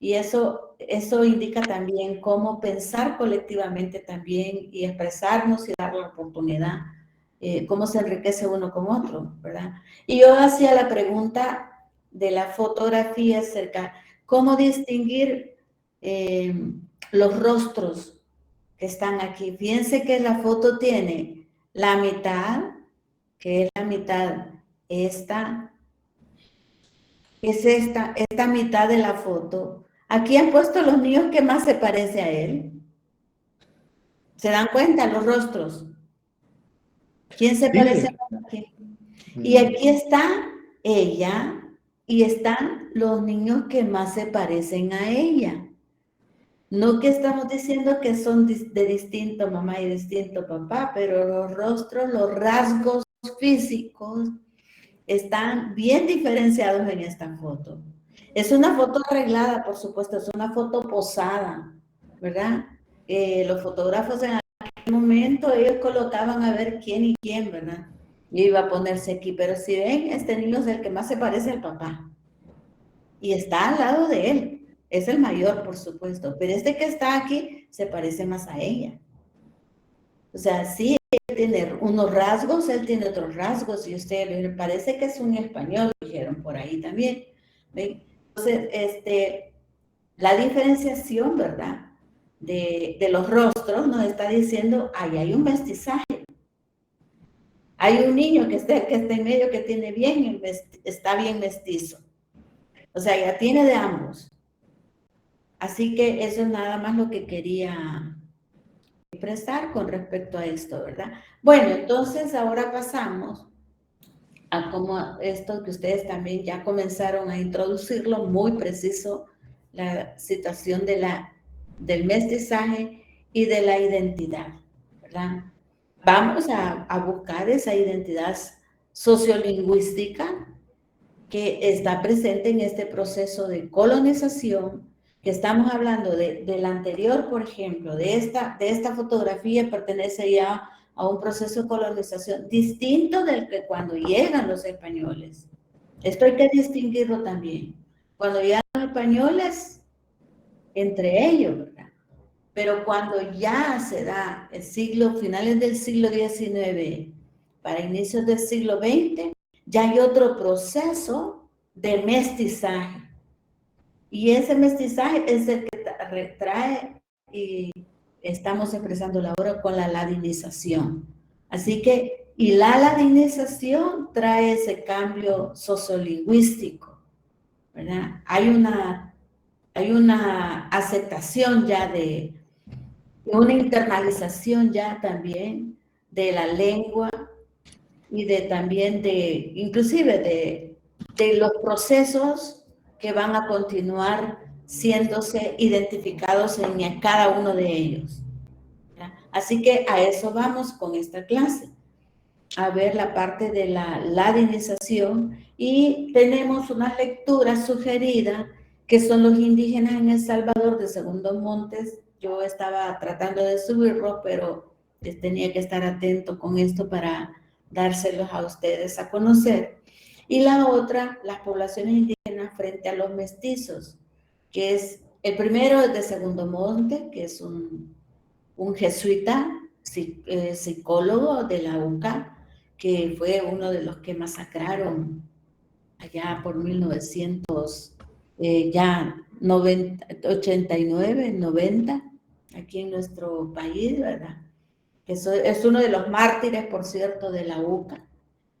Y eso indica también cómo pensar colectivamente también y expresarnos y dar la oportunidad, cómo se enriquece uno con otro, ¿verdad? Y yo hacía la pregunta de la fotografía acerca, ¿cómo distinguir los rostros que están aquí? Fíjense que la foto tiene la mitad, que es la mitad esta mitad de la foto. Aquí han puesto los niños que más se parece a él. ¿Se dan cuenta los rostros? ¿Quién se parece a él? Y aquí está ella y están los niños que más se parecen a ella. No que estamos diciendo que son de distinto mamá y distinto papá, pero los rostros, los rasgos físicos están bien diferenciados en esta foto. Es una foto arreglada, por supuesto, es una foto posada, ¿verdad? Los fotógrafos en aquel momento, ellos colocaban a ver quién y quién, ¿verdad? Y iba a ponerse aquí, pero si ven, este niño es el que más se parece al papá. Y está al lado de él. Es el mayor, por supuesto, pero este que está aquí se parece más a ella. O sea, sí, él tiene unos rasgos, él tiene otros rasgos, y usted le parece que es un español, dijeron por ahí también. ¿Ven? Entonces, la diferenciación, ¿verdad?, de los rostros nos está diciendo, ahí hay un mestizaje. Hay un niño que está en medio que tiene está bien mestizo. O sea, ya tiene de ambos. Así que eso es nada más lo que quería expresar con respecto a esto, ¿verdad? Bueno, entonces ahora pasamos a como esto que ustedes también ya comenzaron a introducirlo, muy preciso, la situación del mestizaje y de la identidad, ¿verdad? Vamos a buscar esa identidad sociolingüística que está presente en este proceso de colonización, que estamos hablando del anterior, por ejemplo, de esta fotografía pertenece ya a un proceso de colonización distinto del que cuando llegan los españoles. Esto hay que distinguirlo también. Cuando llegan los españoles, entre ellos, ¿verdad? Pero cuando ya se da finales del siglo XIX, para inicios del siglo XX, ya hay otro proceso de mestizaje. Y ese mestizaje es el que retrae, y estamos expresándolo ahora con la ladinización. Así que, y la ladinización trae ese cambio sociolingüístico, ¿verdad? Hay una aceptación ya de una internalización ya también de la lengua y también inclusive de los procesos que van a continuar siéndose identificados en cada uno de ellos. ¿Ya? Así que a eso vamos con esta clase, a ver la parte de la ladinización, y tenemos una lectura sugerida que son los indígenas en El Salvador de Segundo Montes. Yo estaba tratando de subirlo, pero tenía que estar atento con esto para dárselos a ustedes a conocer. Y la otra, las poblaciones indígenas frente a los mestizos, que es el primero de Segundo Monte, que es un jesuita, psicólogo de la UCA, que fue uno de los que masacraron allá por 1989, 90, aquí en nuestro país, ¿verdad? Es uno de los mártires, por cierto, de la UCA,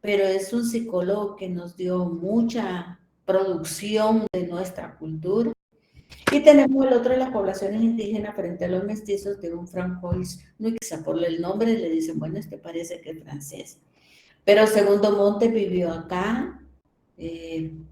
pero es un psicólogo que nos dio mucha producción de nuestra cultura. Y tenemos el otro de las poblaciones indígenas frente a los mestizos, de un Francois Nuixa. Por el nombre le dicen, bueno, parece que es francés. Pero Segundo Monte vivió acá,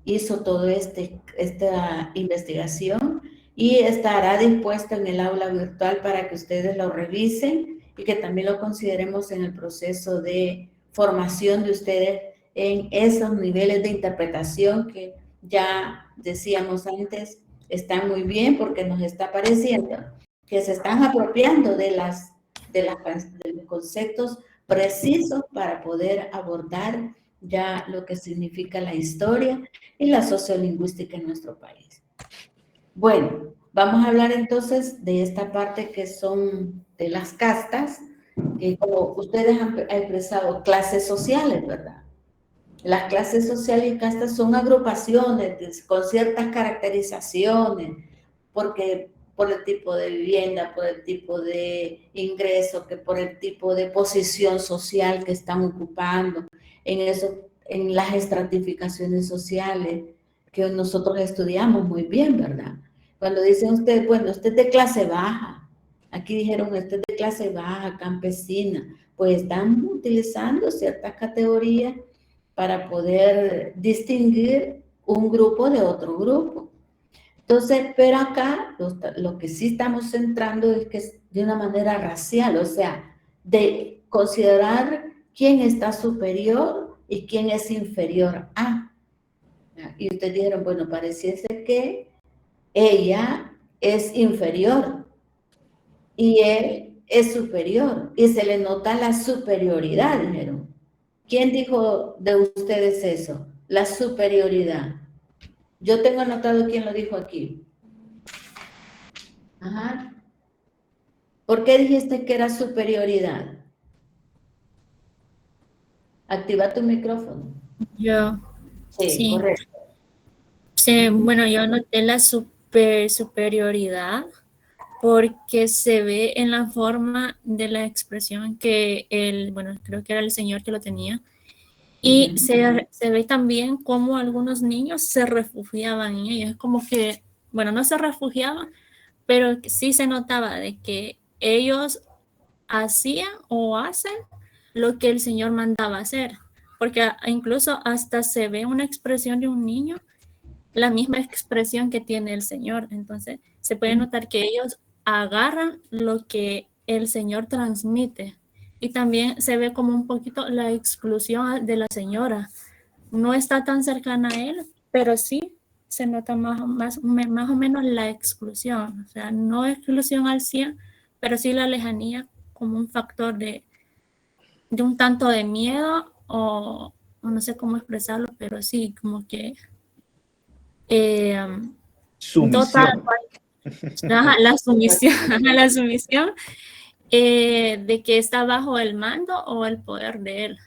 hizo toda esta investigación, y estará dispuesto en el aula virtual para que ustedes lo revisen y que también lo consideremos en el proceso de formación de ustedes en esos niveles de interpretación que ya decíamos antes, están muy bien, porque nos está pareciendo que se están apropiando de los conceptos precisos para poder abordar ya lo que significa la historia y la sociolingüística en nuestro país. Bueno, vamos a hablar entonces de esta parte que son de las castas, que como ustedes han expresado, clases sociales, ¿verdad? Las clases sociales y castas son agrupaciones con ciertas caracterizaciones, porque por el tipo de vivienda, por el tipo de ingreso, que por el tipo de posición social que están ocupando, en las estratificaciones sociales que nosotros estudiamos muy bien, ¿verdad? Cuando dicen ustedes, bueno, usted es de clase baja, aquí dijeron, usted es de clase baja, campesina, pues están utilizando ciertas categorías para poder distinguir un grupo de otro grupo. Entonces, pero acá lo que sí estamos centrando es que es de una manera racial, o sea, de considerar quién está superior y quién es inferior a. Y ustedes dijeron, bueno, pareciese que ella es inferior y él es superior y se le nota la superioridad, dijeron. ¿Quién dijo de ustedes eso? La superioridad. Yo tengo anotado quién lo dijo aquí. Ajá. ¿Por qué dijiste que era superioridad? Activa tu micrófono. Yo, Sí, sí. correcto. Sí, bueno, yo noté la superioridad porque se ve en la forma de la expresión que bueno, creo que era el señor que lo tenía, y se ve también cómo algunos niños se refugiaban en ellos, como que, bueno, no se refugiaban, pero sí se notaba de que ellos hacían o hacen lo que el señor mandaba hacer, porque incluso hasta se ve una expresión de un niño, la misma expresión que tiene el señor. Entonces se puede notar que ellos agarran lo que el señor transmite, y también se ve como un poquito la exclusión de la señora. No está tan cercana a él, pero sí se nota más o menos la exclusión, o sea, no exclusión al 100, pero sí la lejanía como un factor de un tanto de miedo, o no sé cómo expresarlo, pero sí, como que Sumisión. la sumisión, la sumisión de que está bajo el mando o el poder de él.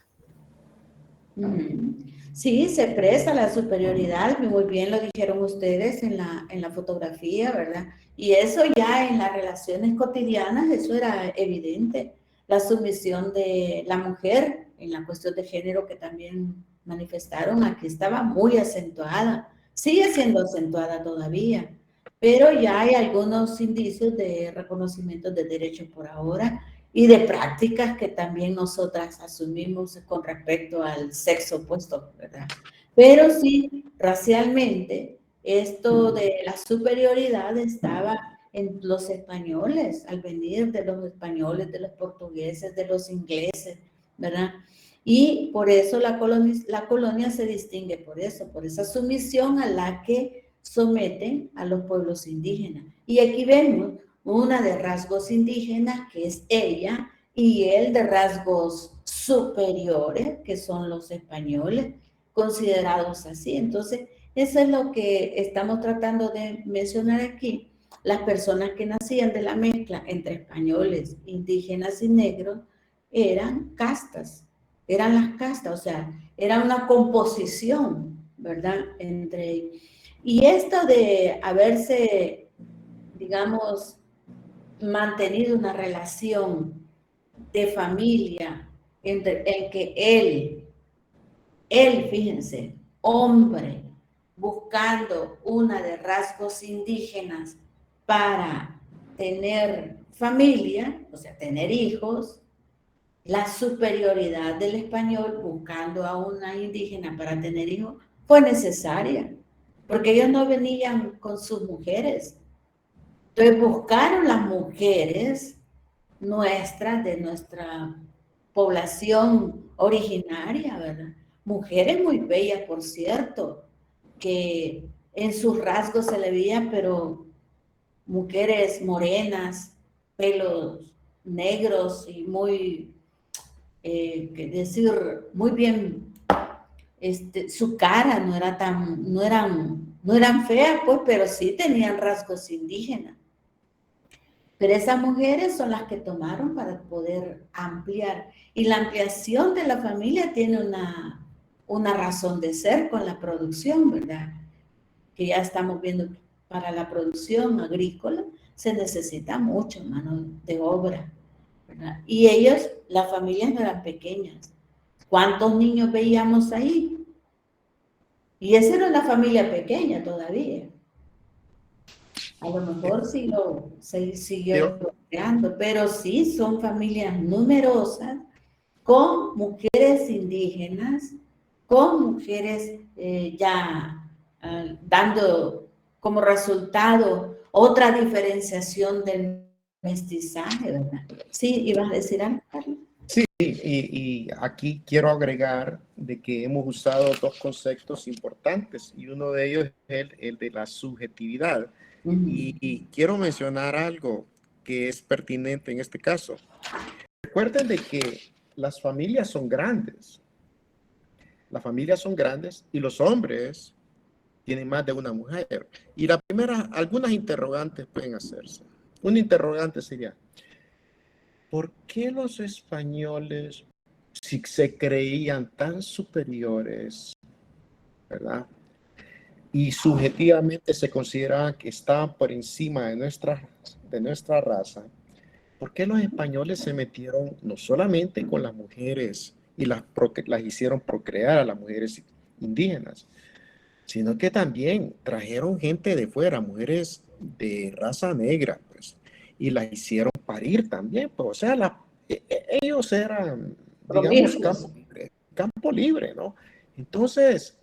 Sí, se expresa la superioridad, muy bien lo dijeron ustedes en la fotografía, ¿verdad? Y eso ya en las relaciones cotidianas, eso era evidente. La sumisión de la mujer en la cuestión de género que también manifestaron, aquí estaba muy acentuada, sigue siendo acentuada todavía, pero ya hay algunos indicios de reconocimiento de derechos por ahora y de prácticas que también nosotras asumimos con respecto al sexo opuesto, ¿verdad? Pero sí, racialmente, esto de la superioridad estaba en los españoles, al venir de los españoles, de los portugueses, de los ingleses, ¿verdad? Y por eso la colonia se distingue por eso, por esa sumisión a la que someten a los pueblos indígenas. Y aquí vemos una de rasgos indígenas, que es ella, y él de rasgos superiores, que son los españoles, considerados así. Entonces, eso es lo que estamos tratando de mencionar aquí. Las personas que nacían de la mezcla entre españoles, indígenas y negros eran castas, eran las castas, o sea, era una composición, ¿verdad? Y esto de haberse, digamos, mantenido una relación de familia entre el que él, fíjense, hombre, buscando una de rasgos indígenas para tener familia, o sea, tener hijos, la superioridad del español buscando a una indígena para tener hijos fue necesaria, porque ellos no venían con sus mujeres. Entonces buscaron las mujeres nuestras, de nuestra población originaria, ¿verdad? Mujeres muy bellas, por cierto, que en sus rasgos se le veía, pero mujeres morenas, pelos negros y muy, muy bien su cara no eran feas, pues, pero sí tenían rasgos indígenas. Pero esas mujeres son las que tomaron para poder ampliar. Y la ampliación de la familia tiene una razón de ser con la producción, ¿verdad? Que ya estamos viendo que para la producción agrícola se necesita mucho mano de obra, ¿verdad? Y ellos, las familias no eran pequeñas. ¿Cuántos niños veíamos ahí? Y esa era una familia pequeña todavía. A lo mejor se siguió creando, pero sí son familias numerosas, con mujeres indígenas, con mujeres dando como resultado otra diferenciación del mestizaje, ¿verdad? Sí, ¿ibas a decir algo, Carlos? Sí, y aquí quiero agregar de que hemos usado dos conceptos importantes y uno de ellos es el de la subjetividad. Y quiero mencionar algo que es pertinente en este caso. Recuerden de que las familias son grandes. Las familias son grandes y los hombres tienen más de una mujer. Y la primera, algunas interrogantes pueden hacerse. Una interrogante sería, ¿por qué los españoles, si se creían tan superiores, ¿verdad? Y subjetivamente se consideraban que estaban por encima de nuestra raza, ¿por qué los españoles se metieron no solamente con las mujeres y las hicieron procrear a las mujeres indígenas, sino que también trajeron gente de fuera, mujeres de raza negra, pues, y las hicieron parir también, pues, o sea, ellos eran, digamos, campo libre, ¿no? Entonces,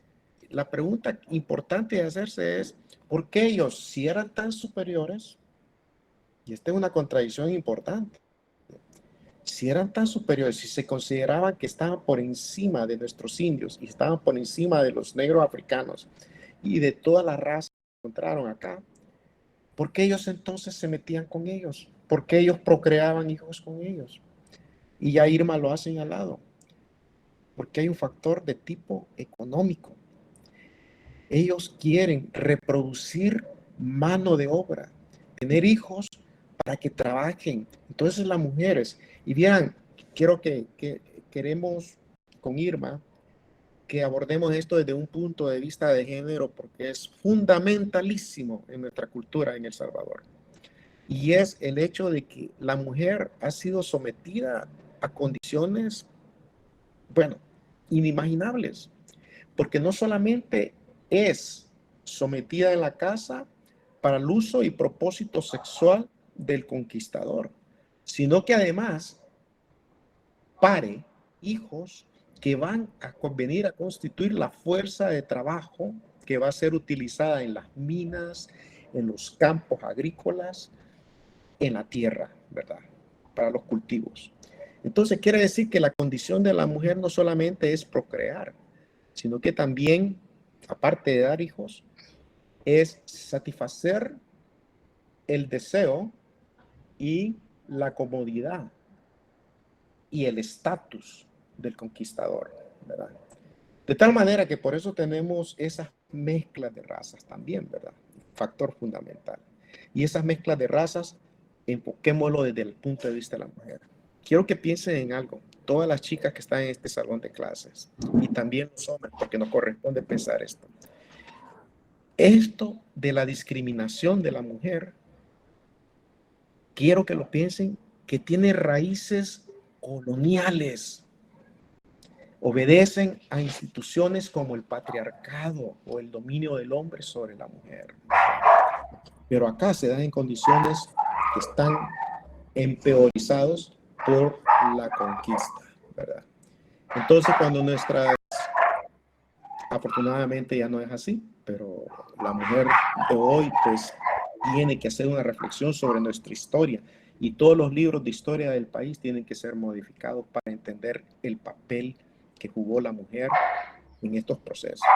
la pregunta importante de hacerse es, ¿por qué ellos, si eran tan superiores, y esta es una contradicción importante, si eran tan superiores, si se consideraban que estaban por encima de nuestros indios y estaban por encima de los negros africanos y de toda la raza que encontraron acá, ¿por qué ellos entonces se metían con ellos? ¿Por qué ellos procreaban hijos con ellos? Y ya Irma lo ha señalado, porque hay un factor de tipo económico. Ellos quieren reproducir mano de obra, tener hijos para que trabajen. Entonces las mujeres, y vean, quiero que queremos con Irma que abordemos esto desde un punto de vista de género porque es fundamentalísimo en nuestra cultura en El Salvador. Y es el hecho de que la mujer ha sido sometida a condiciones, bueno, inimaginables, porque no solamente es sometida en la casa para el uso y propósito sexual del conquistador, sino que además pare hijos que van a venir a constituir la fuerza de trabajo que va a ser utilizada en las minas, en los campos agrícolas, en la tierra, ¿verdad? Para los cultivos. Entonces quiere decir que la condición de la mujer no solamente es procrear, sino que también, aparte de dar hijos, es satisfacer el deseo y la comodidad y el estatus del conquistador, ¿verdad? De tal manera que por eso tenemos esas mezclas de razas también, ¿verdad? Factor fundamental. Y esas mezclas de razas, enfoquémoslo desde el punto de vista de la mujer. Quiero que piensen en algo, todas las chicas que están en este salón de clases, y también los hombres, porque nos corresponde pensar esto. Esto de la discriminación de la mujer, quiero que lo piensen, que tiene raíces coloniales. Obedecen a instituciones como el patriarcado o el dominio del hombre sobre la mujer. Pero acá se dan en condiciones que están empeorizados por la conquista, ¿verdad? Entonces, cuando afortunadamente ya no es así, pero la mujer de hoy, pues, tiene que hacer una reflexión sobre nuestra historia. Y todos los libros de historia del país tienen que ser modificados para entender el papel que jugó la mujer en estos procesos.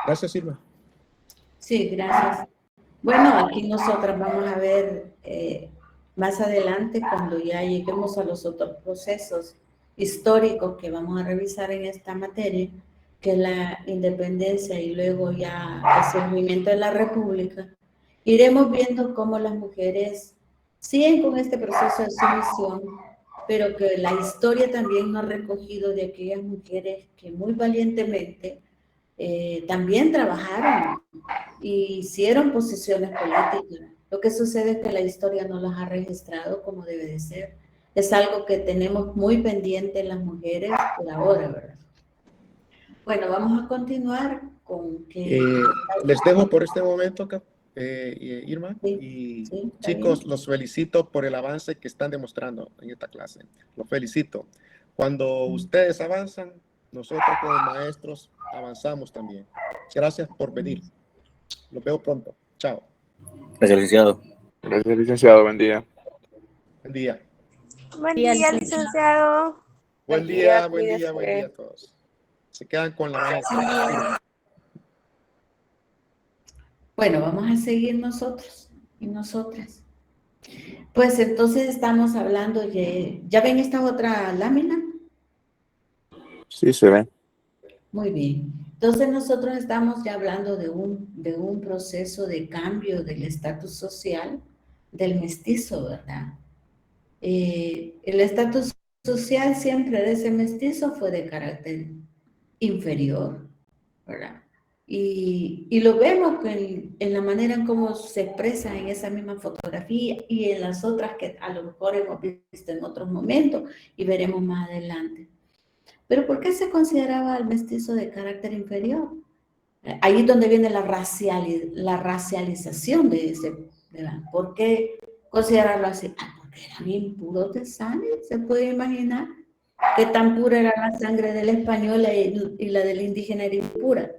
Gracias, Silva. Sí, gracias. Bueno, aquí nosotras vamos a ver más adelante, cuando ya lleguemos a los otros procesos históricos que vamos a revisar en esta materia, que la independencia y luego ya el surgimiento de la República, iremos viendo cómo las mujeres siguen con este proceso de sumisión, pero que la historia también nos ha recogido de aquellas mujeres que muy valientemente también trabajaron y hicieron posiciones políticas. Lo que sucede es que la historia no las ha registrado como debe de ser. Es algo que tenemos muy pendiente las mujeres por ahora, ¿verdad? Bueno, vamos a continuar con que... Les dejo por este momento, Irma. Sí, Y sí, está chicos, bien. los felicito por el avance que están demostrando en esta clase. Los felicito. Cuando ustedes avanzan, nosotros como maestros avanzamos también. Gracias por venir. Los veo pronto. Chao. Gracias, licenciado. Gracias, licenciado. Buen día. Buen día. Buen día, licenciado. Buen día, buen día, buen día a todos. Se quedan con la maestra. Bueno, vamos a seguir nosotros y nosotras. Pues entonces estamos hablando de... ¿Ya ven esta otra lámina? Sí, se ve. Muy bien. Entonces nosotros estamos ya hablando de un proceso de cambio del estatus social del mestizo, ¿verdad? El estatus social siempre de ese mestizo fue de carácter inferior, ¿verdad? Y lo vemos en la manera en cómo se expresa en esa misma fotografía y en las otras que a lo mejor hemos visto en otros momentos y veremos más adelante. Pero ¿por qué se consideraba al mestizo de carácter inferior? Ahí es donde viene la racialización de ese, ¿verdad? ¿Por qué considerarlo así? Porque eran impuros de sangre, se puede imaginar qué tan pura era la sangre del español y la del indígena era impura.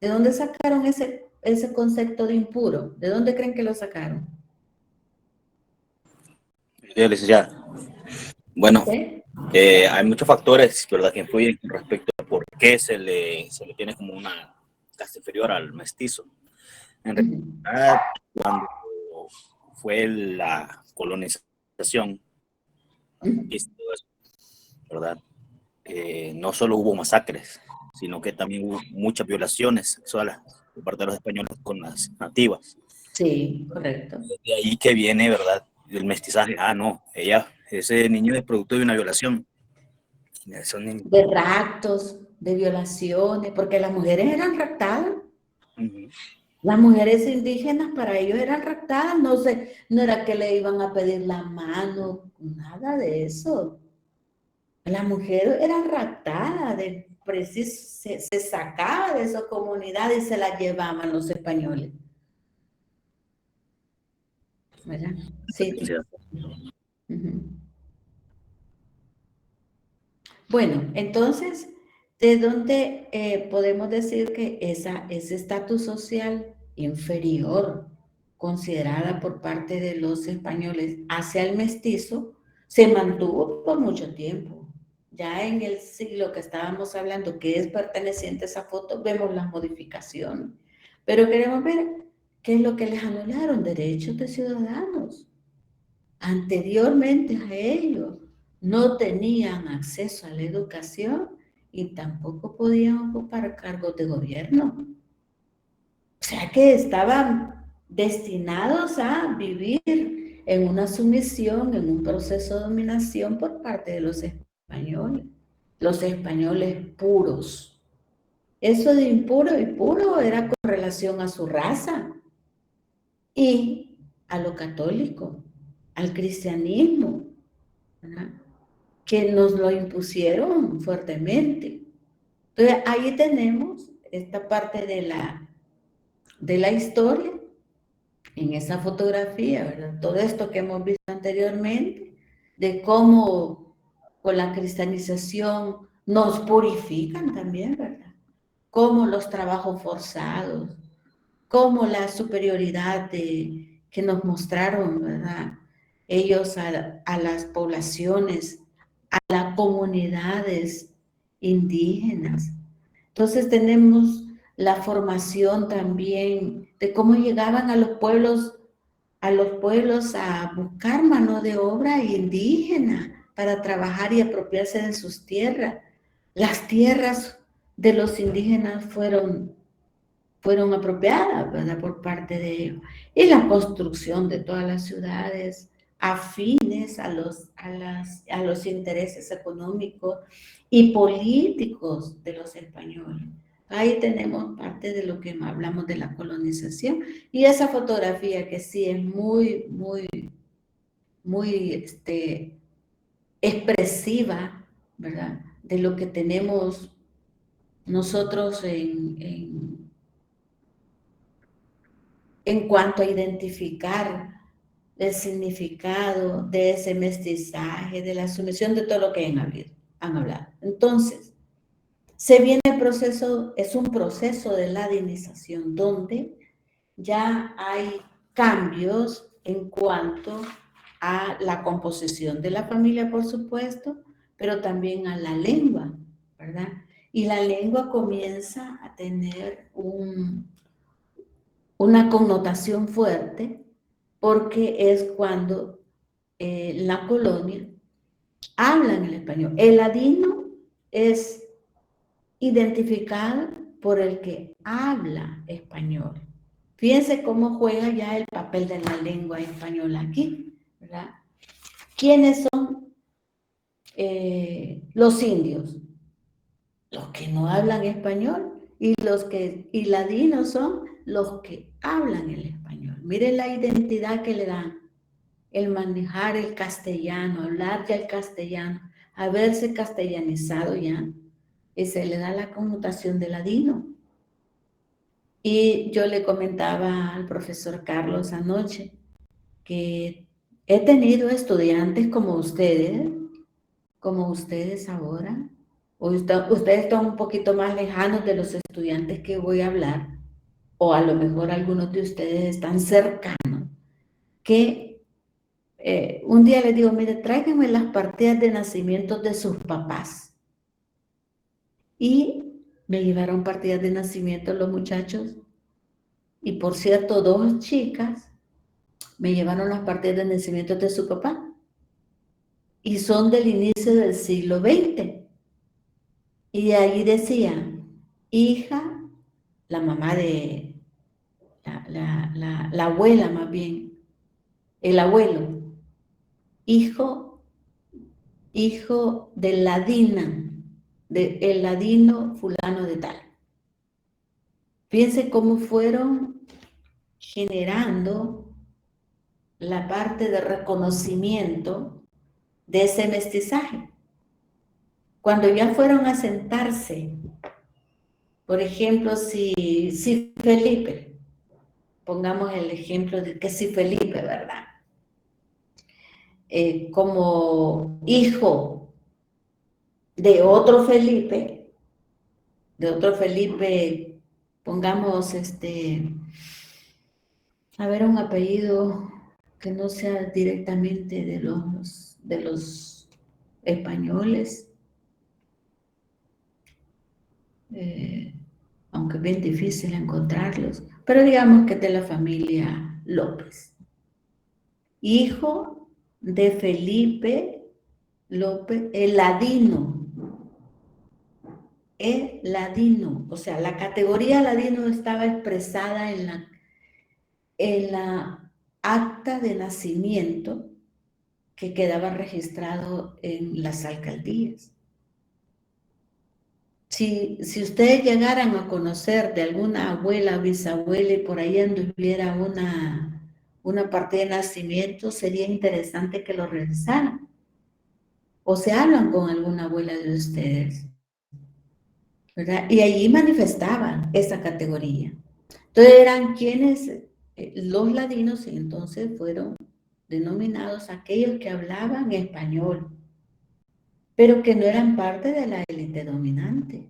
¿De dónde sacaron ese concepto de impuro? ¿De dónde creen que lo sacaron? Sí, licenciada. Bueno, ¿Sí? hay muchos factores, ¿verdad?, que influyen con respecto a por qué se le tiene como una casta inferior al mestizo. En realidad, cuando fue la colonización, ¿verdad? No solo hubo masacres, sino que también hubo muchas violaciones sexuales por parte de los españoles con las nativas. Sí, correcto. De ahí que viene, ¿verdad?, el mestizaje. Ah, no, ese niño es producto de una violación. De raptos, de violaciones, porque las mujeres eran raptadas. Las mujeres indígenas para ellos eran raptadas, no era que le iban a pedir la mano, nada de eso. La mujer era raptada, se sacaba de esa comunidad y se la llevaban los españoles. ¿Verdad? Sí. Bueno, entonces, ¿de dónde podemos decir que ese estatus social inferior considerada por parte de los españoles hacia el mestizo se mantuvo por mucho tiempo? Ya en el siglo que estábamos hablando, que es perteneciente a esa foto, vemos las modificaciones. Pero queremos ver qué es lo que les anularon: derechos de ciudadanos. Anteriormente a ellos no tenían acceso a la educación y tampoco podían ocupar cargos de gobierno. O sea que estaban destinados a vivir en una sumisión, en un proceso de dominación por parte de los españoles puros. Eso de impuro y puro era con relación a su raza y a lo católico, al cristianismo, ¿verdad?, que nos lo impusieron fuertemente. Entonces, ahí tenemos esta parte de la historia, en esa fotografía, ¿verdad? Todo esto que hemos visto anteriormente, de cómo con la cristianización nos purifican también, ¿verdad? Cómo los trabajos forzados, cómo la superioridad que nos mostraron, ¿verdad?, ellos a las poblaciones, a las comunidades indígenas. Entonces tenemos la formación también de cómo llegaban a los pueblos a buscar mano de obra indígena para trabajar y apropiarse de sus tierras. Las tierras de los indígenas fueron apropiadas, ¿verdad? Por parte de ellos. Y la construcción de todas las ciudades afines a los intereses económicos y políticos de los españoles. Ahí tenemos parte de lo que hablamos de la colonización. Y esa fotografía que sí es muy, muy, muy expresiva, ¿verdad? De lo que tenemos nosotros en cuanto a identificar el significado de ese mestizaje, de la sumisión de todo lo que han hablado. Entonces, se viene el proceso, es un proceso de ladinización donde ya hay cambios en cuanto a la composición de la familia, por supuesto, pero también a la lengua, ¿verdad? Y la lengua comienza a tener una connotación fuerte porque es cuando la colonia hablan el español. El ladino es identificado por el que habla español. Fíjense cómo juega ya el papel de la lengua española aquí, ¿verdad? ¿Quiénes son los indios? Los que no hablan español, y ladinos son los que hablan el español. Miren la identidad que le dan, el manejar el castellano, hablar ya el castellano, haberse castellanizado ya, y se le da la connotación de ladino. Y yo le comentaba al profesor Carlos anoche que he tenido estudiantes como ustedes ahora. Ustedes están un poquito más lejanos de los estudiantes que voy a hablar, o a lo mejor algunos de ustedes están cercanos, que un día les digo, mire, tráiganme las partidas de nacimiento de sus papás. Y me llevaron partidas de nacimiento los muchachos, y por cierto, 2 chicas me llevaron las partidas de nacimiento de su papá, y son del inicio del siglo XX. Y ahí decía, hija, la mamá de, la abuela más bien, el abuelo, hijo del ladina, el ladino fulano de tal. Fíjense cómo fueron generando la parte de reconocimiento de ese mestizaje. Cuando ya fueron a sentarse, por ejemplo, si Felipe, pongamos el ejemplo de que si Felipe, ¿verdad? Como hijo de otro Felipe, pongamos a ver, un apellido que no sea directamente de los españoles, aunque es bien difícil encontrarlos, pero digamos que de la familia López. Hijo de Felipe López, el ladino, o sea, la categoría ladino estaba expresada en la acta de nacimiento que quedaba registrado en las alcaldías. Si ustedes llegaran a conocer de alguna abuela, bisabuela, y por ahí anduviera una partida de nacimiento, sería interesante que lo revisaran. O se hablan con alguna abuela de ustedes, ¿verdad? Y allí manifestaban esa categoría. Entonces eran quienes, los ladinos, y entonces fueron denominados aquellos que hablaban español, pero que no eran parte de la élite dominante.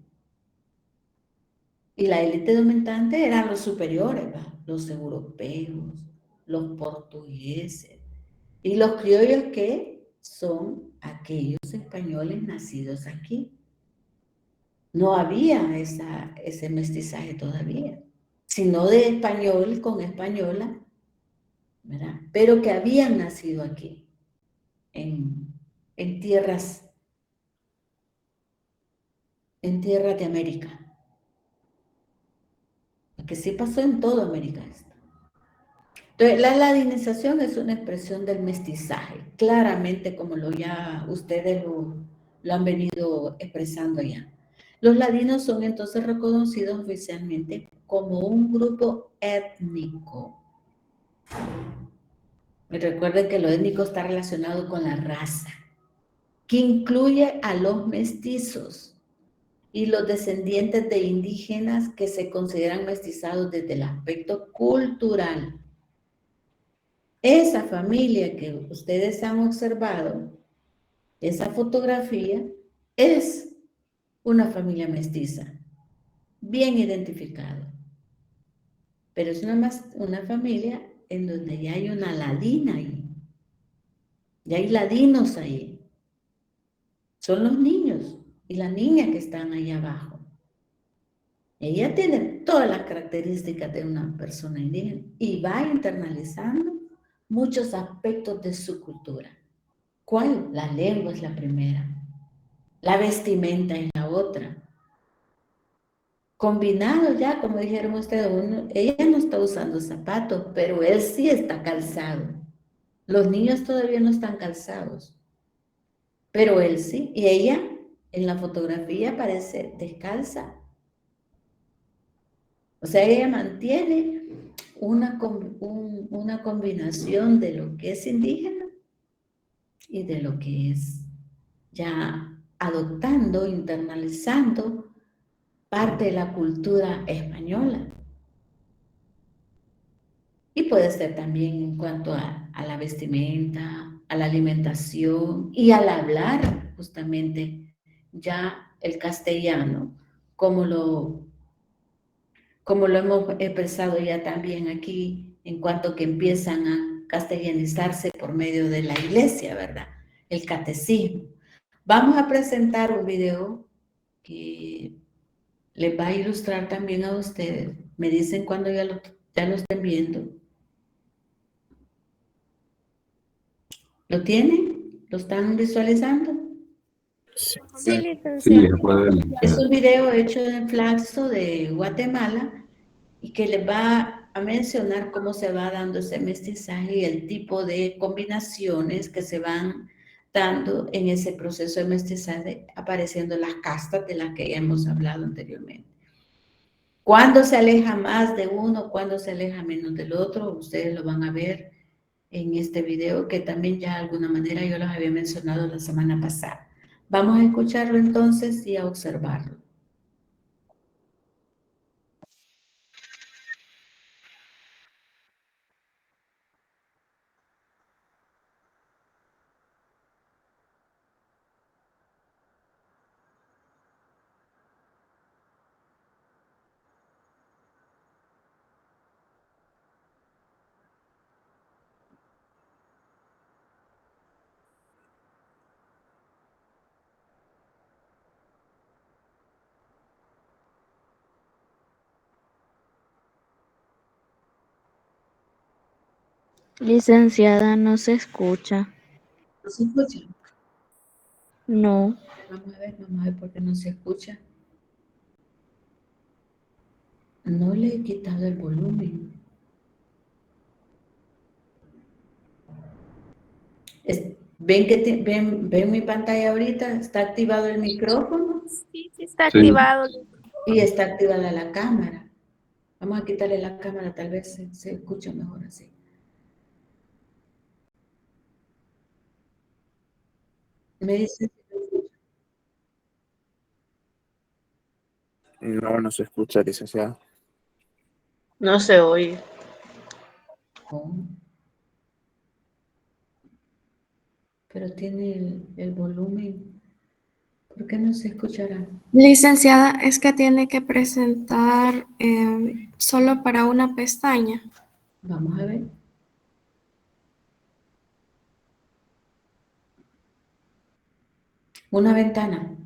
Y la élite dominante eran los superiores, ¿verdad? Los europeos, los portugueses y los criollos, que son aquellos españoles nacidos aquí. No había ese mestizaje todavía, sino de español con española, ¿verdad? Pero que habían nacido aquí, en tierras en tierras de América. Porque sí pasó en toda América esto. Entonces, la ladinización es una expresión del mestizaje, claramente como ustedes lo han venido expresando ya. Los ladinos son entonces reconocidos oficialmente como un grupo étnico. Y recuerden que lo étnico está relacionado con la raza, que incluye a los mestizos y los descendientes de indígenas que se consideran mestizados desde el aspecto cultural. Esa familia que ustedes han observado, esa fotografía, es una familia mestiza, bien identificada. Pero es una familia en donde ya hay una ladina ahí. Ya hay ladinos ahí. Son los niños y la niña que están ahí abajo. Ella tiene todas las características de una persona indígena y va internalizando muchos aspectos de su cultura. ¿Cuál? La lengua es la primera. La vestimenta es la otra. Combinado ya, como dijeron ustedes, ella no está usando zapatos, pero él sí está calzado. Los niños todavía no están calzados, pero él sí. Y ella en la fotografía parece descalza. O sea, ella mantiene una combinación de lo que es indígena y de lo que es ya adoptando, internalizando parte de la cultura española. Y puede ser también en cuanto a la vestimenta, a la alimentación y al hablar, justamente, ya el castellano, como lo hemos expresado ya también aquí, en cuanto que empiezan a castellanizarse por medio de la iglesia, ¿verdad? El catecismo. Vamos a presentar un video que les va a ilustrar también a ustedes. Me dicen cuando ya lo estén viendo. ¿Lo tienen? ¿Lo están visualizando? Sí, Sí, licenciada. se puede ver. Es un video hecho en Flaxo de Guatemala y que les va a mencionar cómo se va dando ese mestizaje y el tipo de combinaciones que se van dando en ese proceso de mestizaje, apareciendo las castas de las que ya hemos hablado anteriormente. Cuando se aleja más de uno, cuando se aleja menos del otro, ustedes lo van a ver en este video que también ya de alguna manera yo los había mencionado la semana pasada. Vamos a escucharlo entonces y a observarlo. Licenciada, no se escucha. ¿No se escucha? No. Vamos a ver por qué no se escucha. No le he quitado el volumen. ¿Ven mi pantalla ahorita? ¿Está activado el micrófono? Sí, sí está Sí. activado. Y está activada la cámara. Vamos a quitarle la cámara, tal vez se escucha mejor así. Me dice. No, no se escucha, licenciada. No se oye. Oh, pero tiene el volumen. ¿Por qué no se escuchará? Licenciada, es que tiene que presentar solo para una pestaña. Vamos a ver. Una ventana.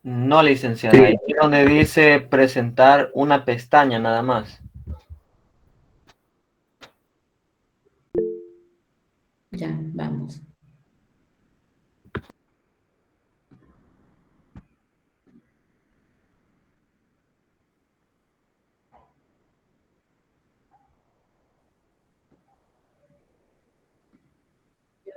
No, licenciada, ahí es donde dice presentar una pestaña nada más. Ya, vamos.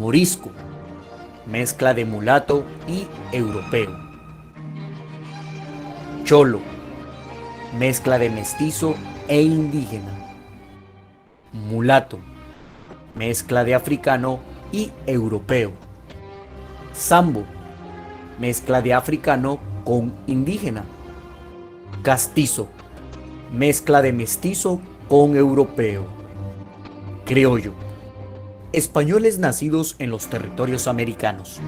Morisco, mezcla de mulato y europeo. Cholo, mezcla de mestizo e indígena. Mulato, mezcla de africano y europeo. Sambo, mezcla de africano con indígena. Castizo, mezcla de mestizo con europeo. Criollo, españoles nacidos en los territorios americanos.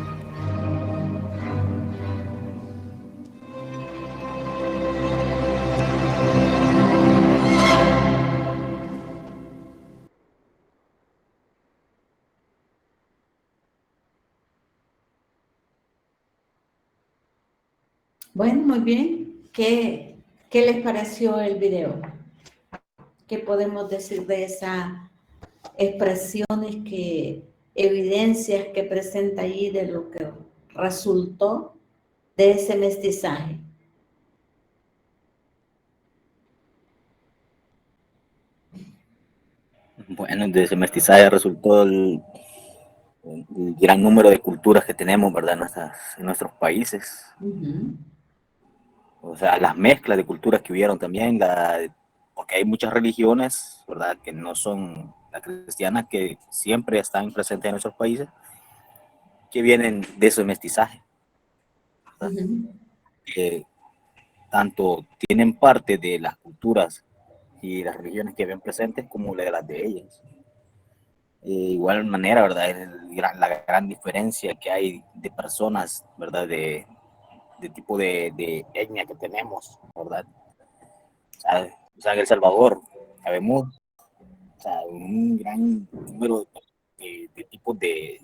Bueno, muy bien. ¿Qué les pareció el video? ¿Qué podemos decir de esas expresiones, evidencias que presenta ahí de lo que resultó de ese mestizaje? Bueno, de ese mestizaje resultó el gran número de culturas que tenemos, ¿verdad? En nuestros países. O sea, las mezclas de culturas que hubieron también, porque hay muchas religiones, ¿verdad? Que no son la cristiana, que siempre están presentes en nuestros países, que vienen de ese mestizaje, que tanto tienen parte de las culturas y las religiones que ven presentes como de las de ellas. Igual manera, ¿verdad? Es la gran diferencia que hay de personas, ¿verdad? De tipo de etnia que tenemos, ¿verdad? O sea, en El Salvador, sabemos, o sea, un gran número de tipos de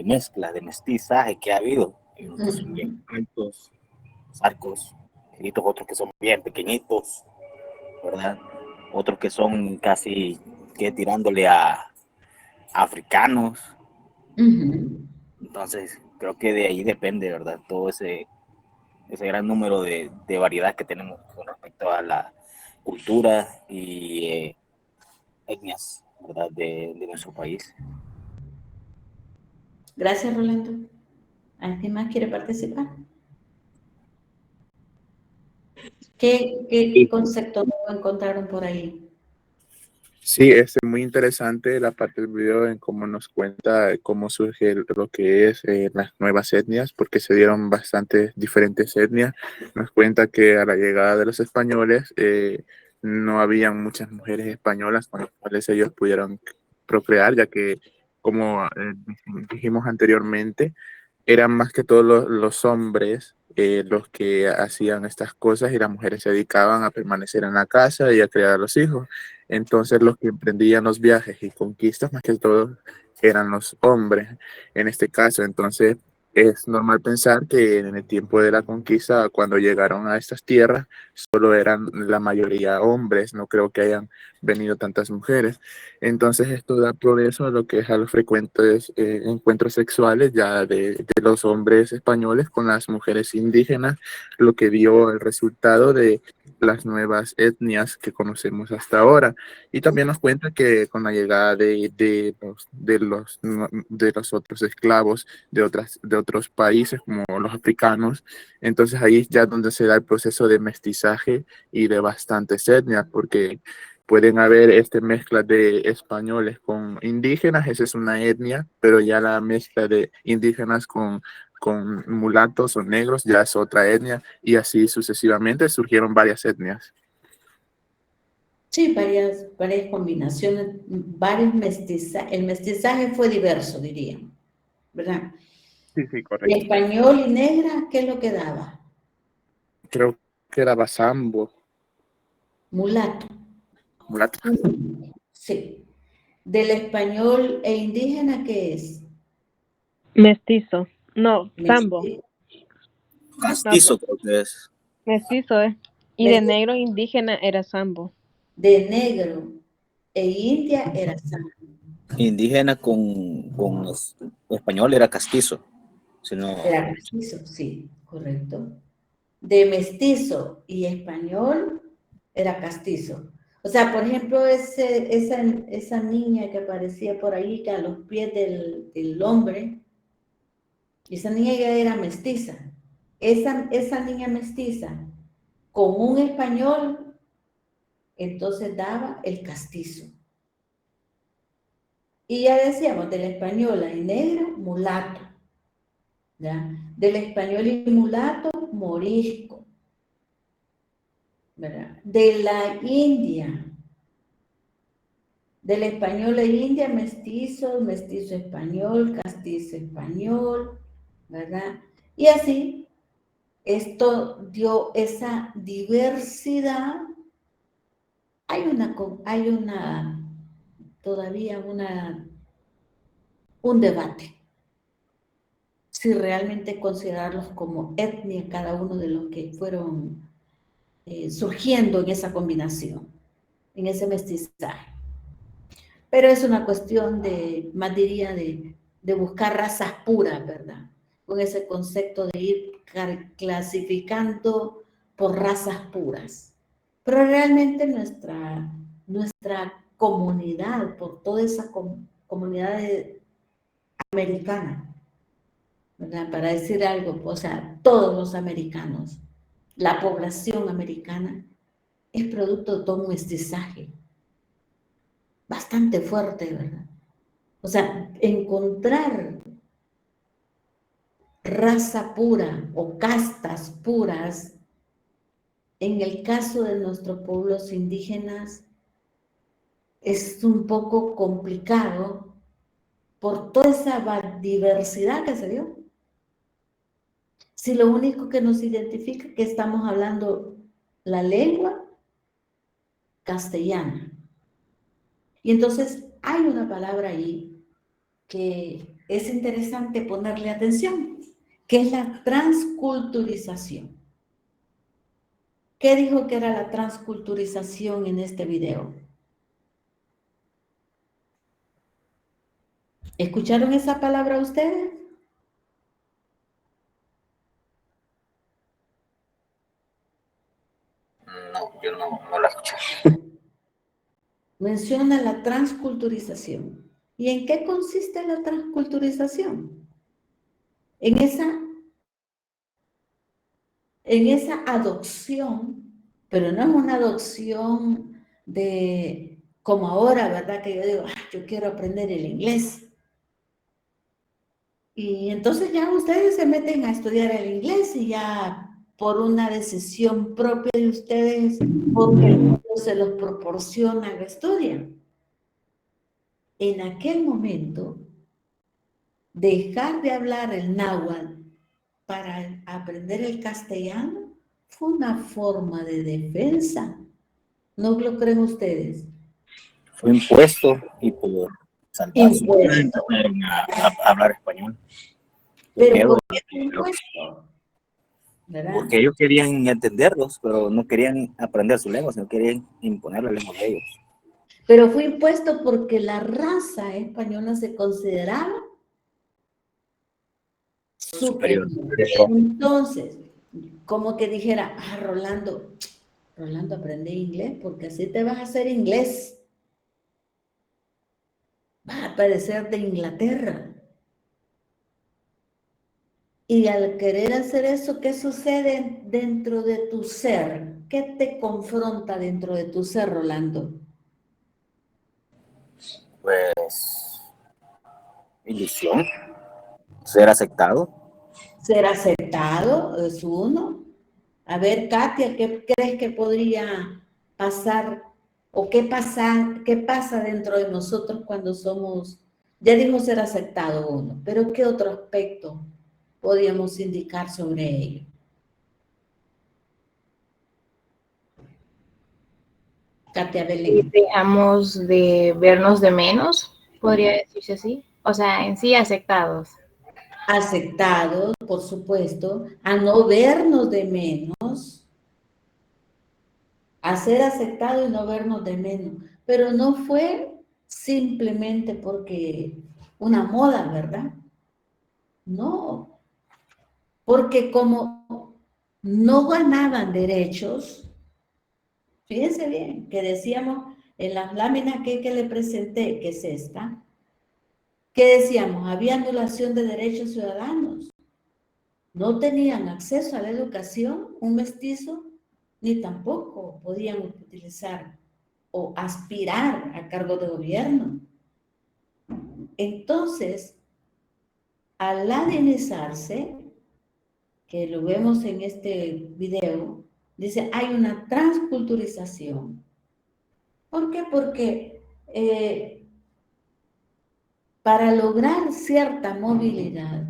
mezclas, de mestizaje que ha habido. Hay unos que son bien altos, arcos, otros que son bien pequeñitos, ¿verdad? Otros que son casi que tirándole a africanos. Entonces, creo que de ahí depende, ¿verdad? Todo ese gran número de variedad que tenemos con respecto a la cultura y etnias, ¿verdad? De nuestro país. Gracias, Rolando. ¿Alguien más quiere participar? ¿Qué concepto encontraron por ahí? Sí, es muy interesante la parte del video en cómo nos cuenta cómo surge lo que es las nuevas etnias, porque se dieron bastantes diferentes etnias. Nos cuenta que a la llegada de los españoles no habían muchas mujeres españolas con las cuales ellos pudieron procrear, ya que, como dijimos anteriormente, eran más que todos los hombres los que hacían estas cosas y las mujeres se dedicaban a permanecer en la casa y a criar a los hijos. Entonces los que emprendían los viajes y conquistas más que todo eran los hombres en este caso. Entonces es normal pensar que en el tiempo de la conquista, cuando llegaron a estas tierras, solo eran la mayoría hombres, no creo que hayan venido tantas mujeres. Entonces esto da progreso a lo que es a los frecuentes encuentros sexuales ya de los hombres españoles con las mujeres indígenas, lo que dio el resultado de las nuevas etnias que conocemos hasta ahora. Y también nos cuenta que con la llegada de los otros esclavos de otros países como los africanos, entonces ahí ya donde se da el proceso de mestizaje y de bastantes etnias, porque pueden haber mezcla de españoles con indígenas, esa es una etnia, pero ya la mezcla de indígenas con mulatos o negros ya es otra etnia, y así sucesivamente surgieron varias etnias. Sí, varias combinaciones, varios mestizajes. El mestizaje fue diverso, diría, ¿verdad? Sí, correcto. ¿Y español y negra qué es lo que daba? Creo que era basambo. Mulato. Mulato. Sí. ¿Del español e indígena qué es? Mestizo. No, sambo. Castizo, creo que es. Mestizo, Y de negro indígena era sambo. De negro e india era sambo. Indígena con español era castizo. Era castizo, sí, correcto. De mestizo y español era castizo. O sea, por ejemplo, esa niña que aparecía por ahí, que a los pies del hombre, esa niña ya era mestiza. Esa niña mestiza, con un español, entonces daba el castizo. Y ya decíamos, de la española y negro, mulato. ¿Ya? Del español y mulato, morisco. ¿Verdad? De la India, del español e India, mestizo, mestizo español, castizo español, ¿verdad? Y así, esto dio esa diversidad. Hay todavía un debate si realmente considerarlos como etnia cada uno de los que fueron surgiendo en esa combinación, en ese mestizaje. Pero es una cuestión más diría, de buscar razas puras, ¿verdad? Con ese concepto de ir clasificando por razas puras. Pero realmente nuestra comunidad, por toda esa comunidad americana, ¿verdad? Para decir algo, o sea, todos los americanos, la población americana, es producto de todo un mestizaje bastante fuerte, ¿verdad? O sea, encontrar raza pura o castas puras, en el caso de nuestros pueblos indígenas, es un poco complicado por toda esa diversidad que se dio. Si lo único que nos identifica es que estamos hablando la lengua castellana. Y entonces hay una palabra ahí que es interesante ponerle atención, que es la transculturización. ¿Qué dijo que era la transculturización en este video? ¿Escucharon esa palabra ustedes? No, yo no la escuché. Menciona la transculturización. ¿Y en qué consiste la transculturización? En esa adopción, pero no es una adopción de, como ahora, ¿verdad? Que yo digo, yo quiero aprender el inglés. Y entonces ya ustedes se meten a estudiar el inglés y ya por una decisión propia de ustedes, porque el mundo se los proporciona, lo estudian. En aquel momento, dejar de hablar el náhuatl para aprender el castellano fue una forma de defensa. ¿No lo creen ustedes? Fue impuesto y por saltarse a hablar español. Pero ¿por qué fue impuesto? ¿Verdad? Porque ellos querían entenderlos, pero no querían aprender su lengua, sino querían imponer la lengua de ellos. Pero fue impuesto porque la raza española se consideraba superior. Entonces, como que dijera, Rolando, aprende inglés porque así te vas a hacer inglés. Vas a parecer de Inglaterra. Y al querer hacer eso, ¿qué sucede dentro de tu ser? ¿Qué te confronta dentro de tu ser, Rolando? Pues, ilusión, ser aceptado. Ser aceptado es uno. A ver, Katia, ¿qué crees que podría pasar o qué pasa dentro de nosotros cuando somos, ya dijo ser aceptado uno, pero qué otro aspecto podríamos indicar sobre ello? Katia Belén. Dejamos de vernos de menos, podría decirse así. O sea, en sí aceptados. Aceptados, por supuesto, a no vernos de menos, a ser aceptados y no vernos de menos. Pero no fue simplemente porque una moda, ¿verdad? No, porque como no ganaban derechos, Fíjense bien, que decíamos en las láminas que le presenté, que es esta, que decíamos, había anulación de derechos ciudadanos. No tenían acceso a la educación, un mestizo, ni tampoco podían utilizar o aspirar a cargo de gobierno. Entonces, al ladinizarse, que lo vemos en este video, dice, hay una transculturización. ¿Por qué? Porque para lograr cierta movilidad,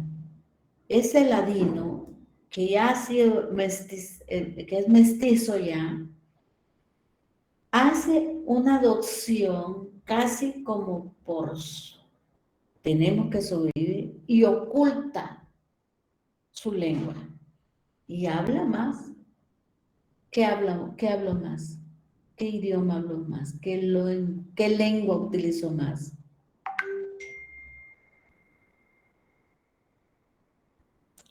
ese ladino que ya ha sido que es mestizo ya, hace una adopción casi como por tenemos que sobrevivir y oculta su lengua y habla más. ¿Qué hablo más? ¿Qué idioma hablo más? ¿Qué lengua utilizo más?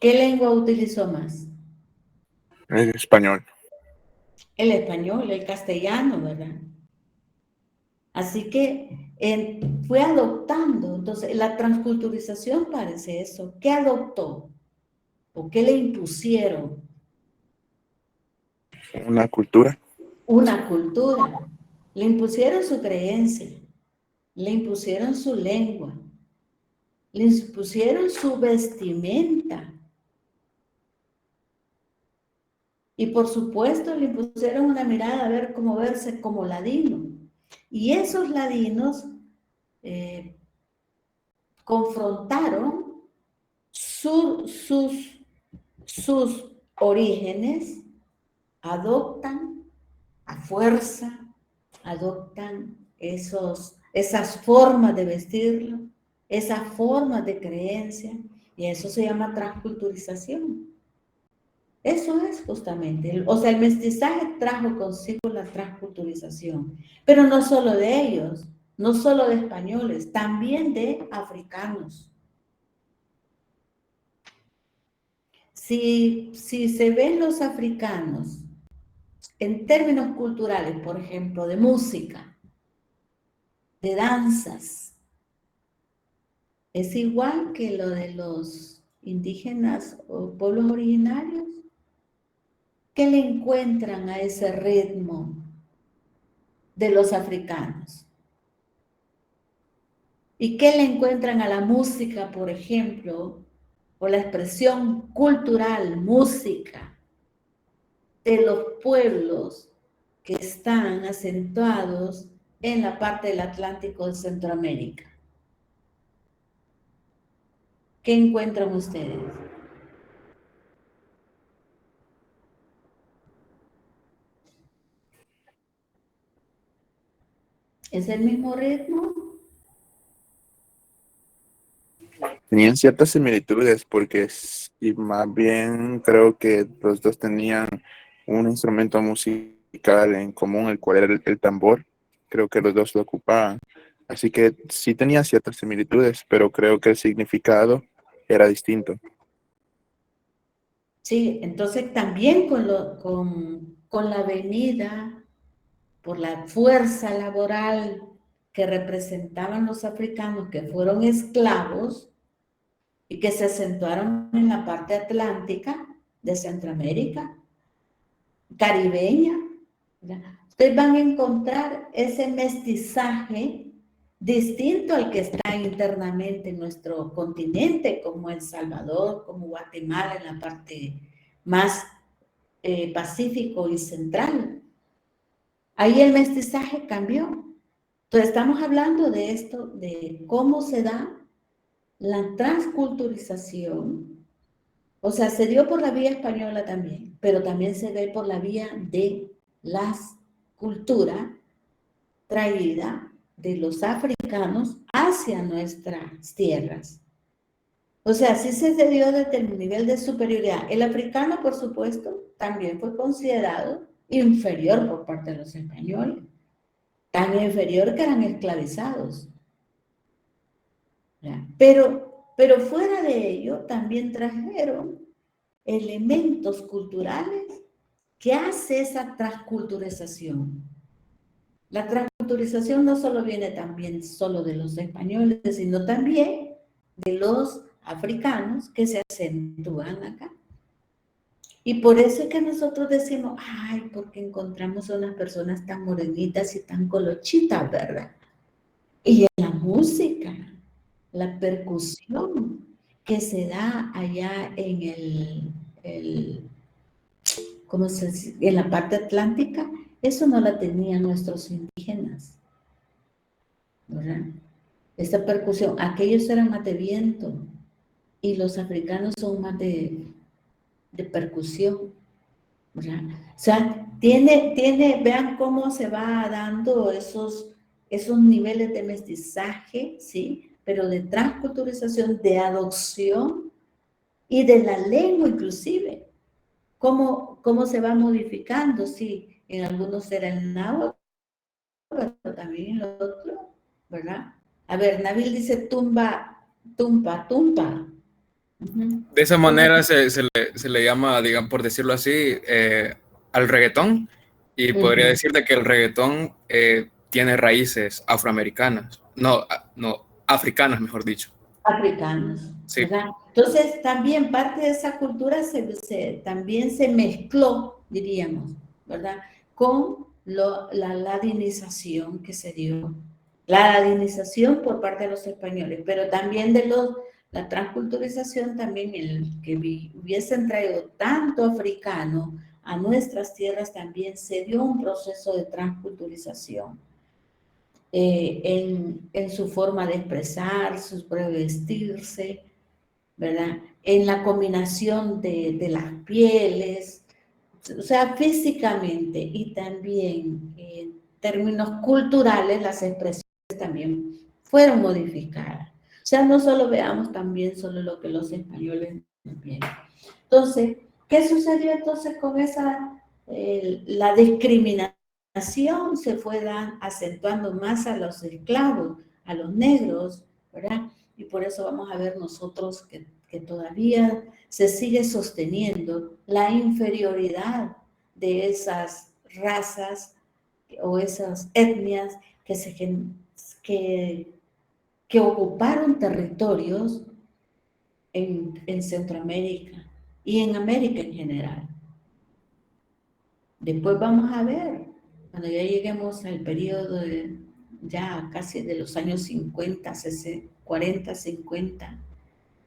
¿Qué lengua utilizo más? El español. El español, el castellano, ¿verdad? Así que fue adoptando. Entonces, la transculturización parece eso. ¿Qué adoptó? ¿O qué le impusieron? Una cultura. Una cultura. Le impusieron su creencia. Le impusieron su lengua. Le impusieron su vestimenta. Y por supuesto le impusieron una mirada a ver cómo verse como ladino. Y esos ladinos confrontaron sus orígenes, adoptan a fuerza, adoptan esas formas de vestirlo, esas formas de creencia, y eso se llama transculturización. Eso es justamente, o sea, el mestizaje trajo consigo la transculturización, pero no solo de ellos, no solo de españoles, también de africanos. Si se ven los africanos en términos culturales, por ejemplo, de música, de danzas, es igual que lo de los indígenas o pueblos originarios. ¿Qué le encuentran a ese ritmo de los africanos? ¿Y qué le encuentran a la música, por ejemplo, o la expresión cultural, música, de los pueblos que están acentuados en la parte del Atlántico de Centroamérica? ¿Qué encuentran ustedes? ¿Es el mismo ritmo? Tenían ciertas similitudes porque y más bien creo que los dos tenían un instrumento musical en común, el cual era el tambor. Creo que los dos lo ocupaban. Así que sí tenía ciertas similitudes, pero creo que el significado era distinto. Sí, entonces también con la venida, por la fuerza laboral que representaban los africanos que fueron esclavos y que se acentuaron en la parte atlántica de Centroamérica, caribeña, ¿verdad? Ustedes van a encontrar ese mestizaje distinto al que está internamente en nuestro continente, como El Salvador, como Guatemala, en la parte más pacífico y central. Ahí el mestizaje cambió. Entonces estamos hablando de esto, de cómo se da la transculturización. O sea, se dio por la vía española también, pero también se ve por la vía de las culturas traídas de los africanos hacia nuestras tierras. O sea, sí se dio desde el nivel de superioridad. El africano, por supuesto, también fue considerado inferior por parte de los españoles. Tan inferior que eran esclavizados. Pero fuera de ello, también trajeron elementos culturales ¿Qué hace esa transculturización? La transculturización no solo viene también solo de los españoles, sino también de los africanos que se acentúan acá. Y por eso es que nosotros decimos, ay, porque encontramos a unas personas tan morenitas y tan colochitas, ¿verdad? Y en la música, la percusión que se da allá en ¿cómo se dice? En la parte atlántica, eso no la tenían nuestros indígenas, ¿verdad? Esta percusión, aquellos eran más de viento y los africanos son más de percusión, ¿verdad? O sea, vean cómo se va dando esos niveles de mestizaje, ¿sí? Pero de transculturización, de adopción y de la lengua inclusive. ¿Cómo se va modificando? Sí, en algunos era el náhuatl, pero también en el otro, ¿verdad? A ver, Nabil dice tumba, tumpa, tumpa. De esa manera se le llama, digamos, por decirlo así, al reggaetón, y podría decirte que el reggaetón tiene raíces afroamericanas, no, africanas, mejor dicho. Africanos, sí. ¿Verdad? Entonces, también parte de esa cultura también se mezcló, diríamos, ¿verdad? Con la ladinización que se dio. La ladinización por parte de los españoles, pero también la transculturización también, el que hubiesen traído tanto africano a nuestras tierras, también se dio un proceso de transculturización. En su forma de expresar, su forma de vestirse, ¿verdad? En la combinación de las pieles, o sea, físicamente y también en términos culturales, las expresiones también fueron modificadas. O sea, no solo veamos también solo lo que los españoles vieron. Entonces, ¿qué sucedió entonces con la discriminación? Se fue acentuando más a los esclavos, a los negros, ¿verdad? Y por eso vamos a ver nosotros que todavía se sigue sosteniendo la inferioridad de esas razas o esas etnias que ocuparon territorios en Centroamérica y en América en general. Después vamos a ver, cuando ya lleguemos al periodo ya casi de los años 50, 40, 50,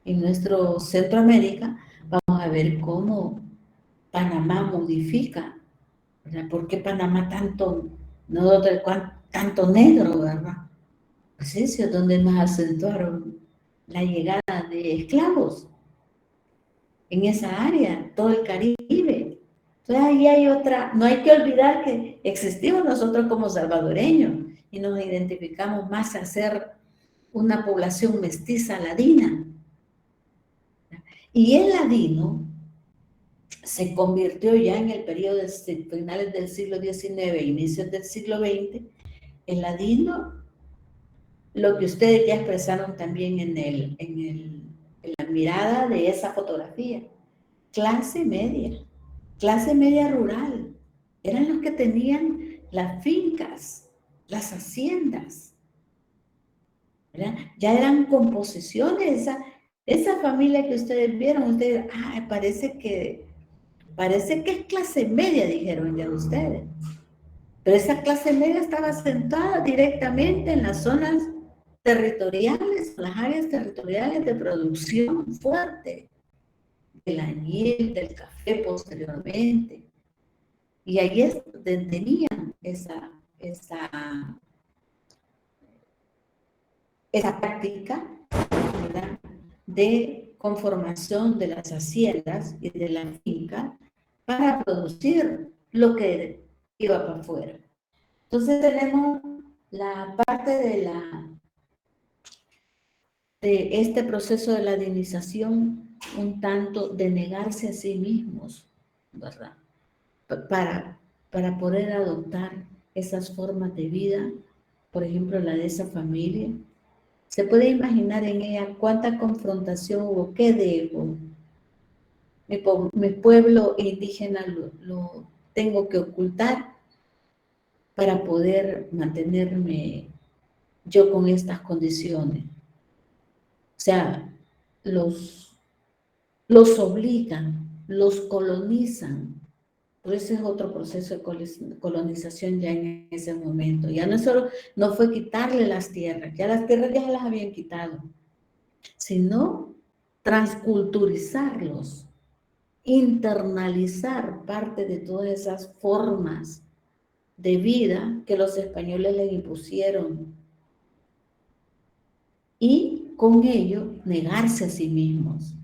en nuestro Centroamérica, vamos a ver cómo Panamá modifica, ¿verdad? ¿Por qué Panamá tanto negro, verdad? Pues eso es donde más acentuaron la llegada de esclavos en esa área, todo el Caribe. Entonces ahí hay no hay que olvidar que existimos nosotros como salvadoreños y nos identificamos más a ser una población mestiza ladina. Y el ladino se convirtió ya en el periodo de finales del siglo XIX, inicios del siglo XX, el ladino, lo que ustedes ya expresaron también en la mirada de esa fotografía, clase media rural, eran los que tenían las fincas, las haciendas, ¿verdad? Ya eran composiciones, esa familia que ustedes vieron, parece que es clase media, dijeron ya ustedes. Pero esa clase media estaba asentada directamente en las zonas territoriales, las áreas territoriales de producción fuerte, del añil, del café posteriormente. Y ahí es donde tenían esa práctica, ¿verdad?, de conformación de las haciendas y de la finca para producir lo que iba para afuera. Entonces tenemos la parte de este proceso de ladinización, un tanto de negarse a sí mismos, ¿verdad? Para poder adoptar esas formas de vida, por ejemplo, la de esa familia. Se puede imaginar en ella cuánta confrontación hubo, qué debo. Mi pueblo indígena tengo que ocultar para poder mantenerme yo con estas condiciones? O sea, los obligan, los colonizan. Pero ese es otro proceso de colonización ya en ese momento. Ya no solo, no fue quitarle las tierras, ya las tierras ya las habían quitado, sino transculturizarlos, internalizar parte de todas esas formas de vida que los españoles les impusieron y con ello negarse a sí mismos.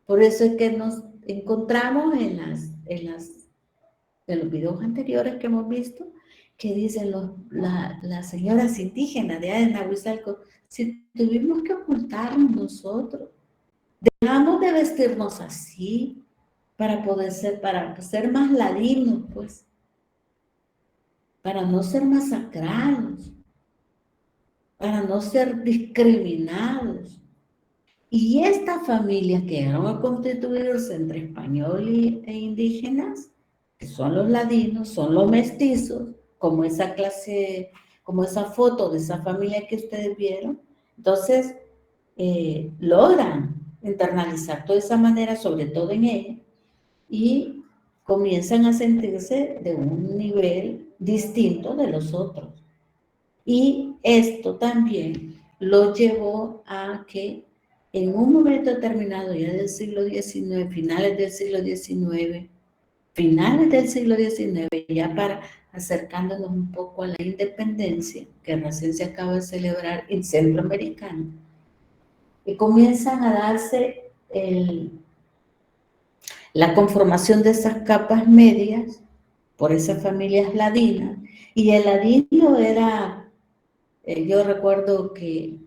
Por eso es que nos encontramos en los videos anteriores que hemos visto, que dicen las señoras indígenas de Nahuizalco, si tuvimos que ocultarnos nosotros, dejamos de vestirnos así para ser más ladinos, pues, para no ser masacrados, para no ser discriminados. Y estas familias que llegaron a constituirse entre español e indígenas, que son los ladinos, son los mestizos, como esa clase, como esa foto de esa familia que ustedes vieron, entonces logran internalizar toda esa manera, sobre todo en ella, y comienzan a sentirse de un nivel distinto de los otros. Y esto también lo llevó a que en un momento determinado, ya del siglo XIX, finales del siglo XIX, ya para acercándonos un poco a la independencia, que recién se acaba de celebrar en Centroamericana, y comienzan a darse la conformación de esas capas medias por esas familias ladinas, y el ladino era, yo recuerdo que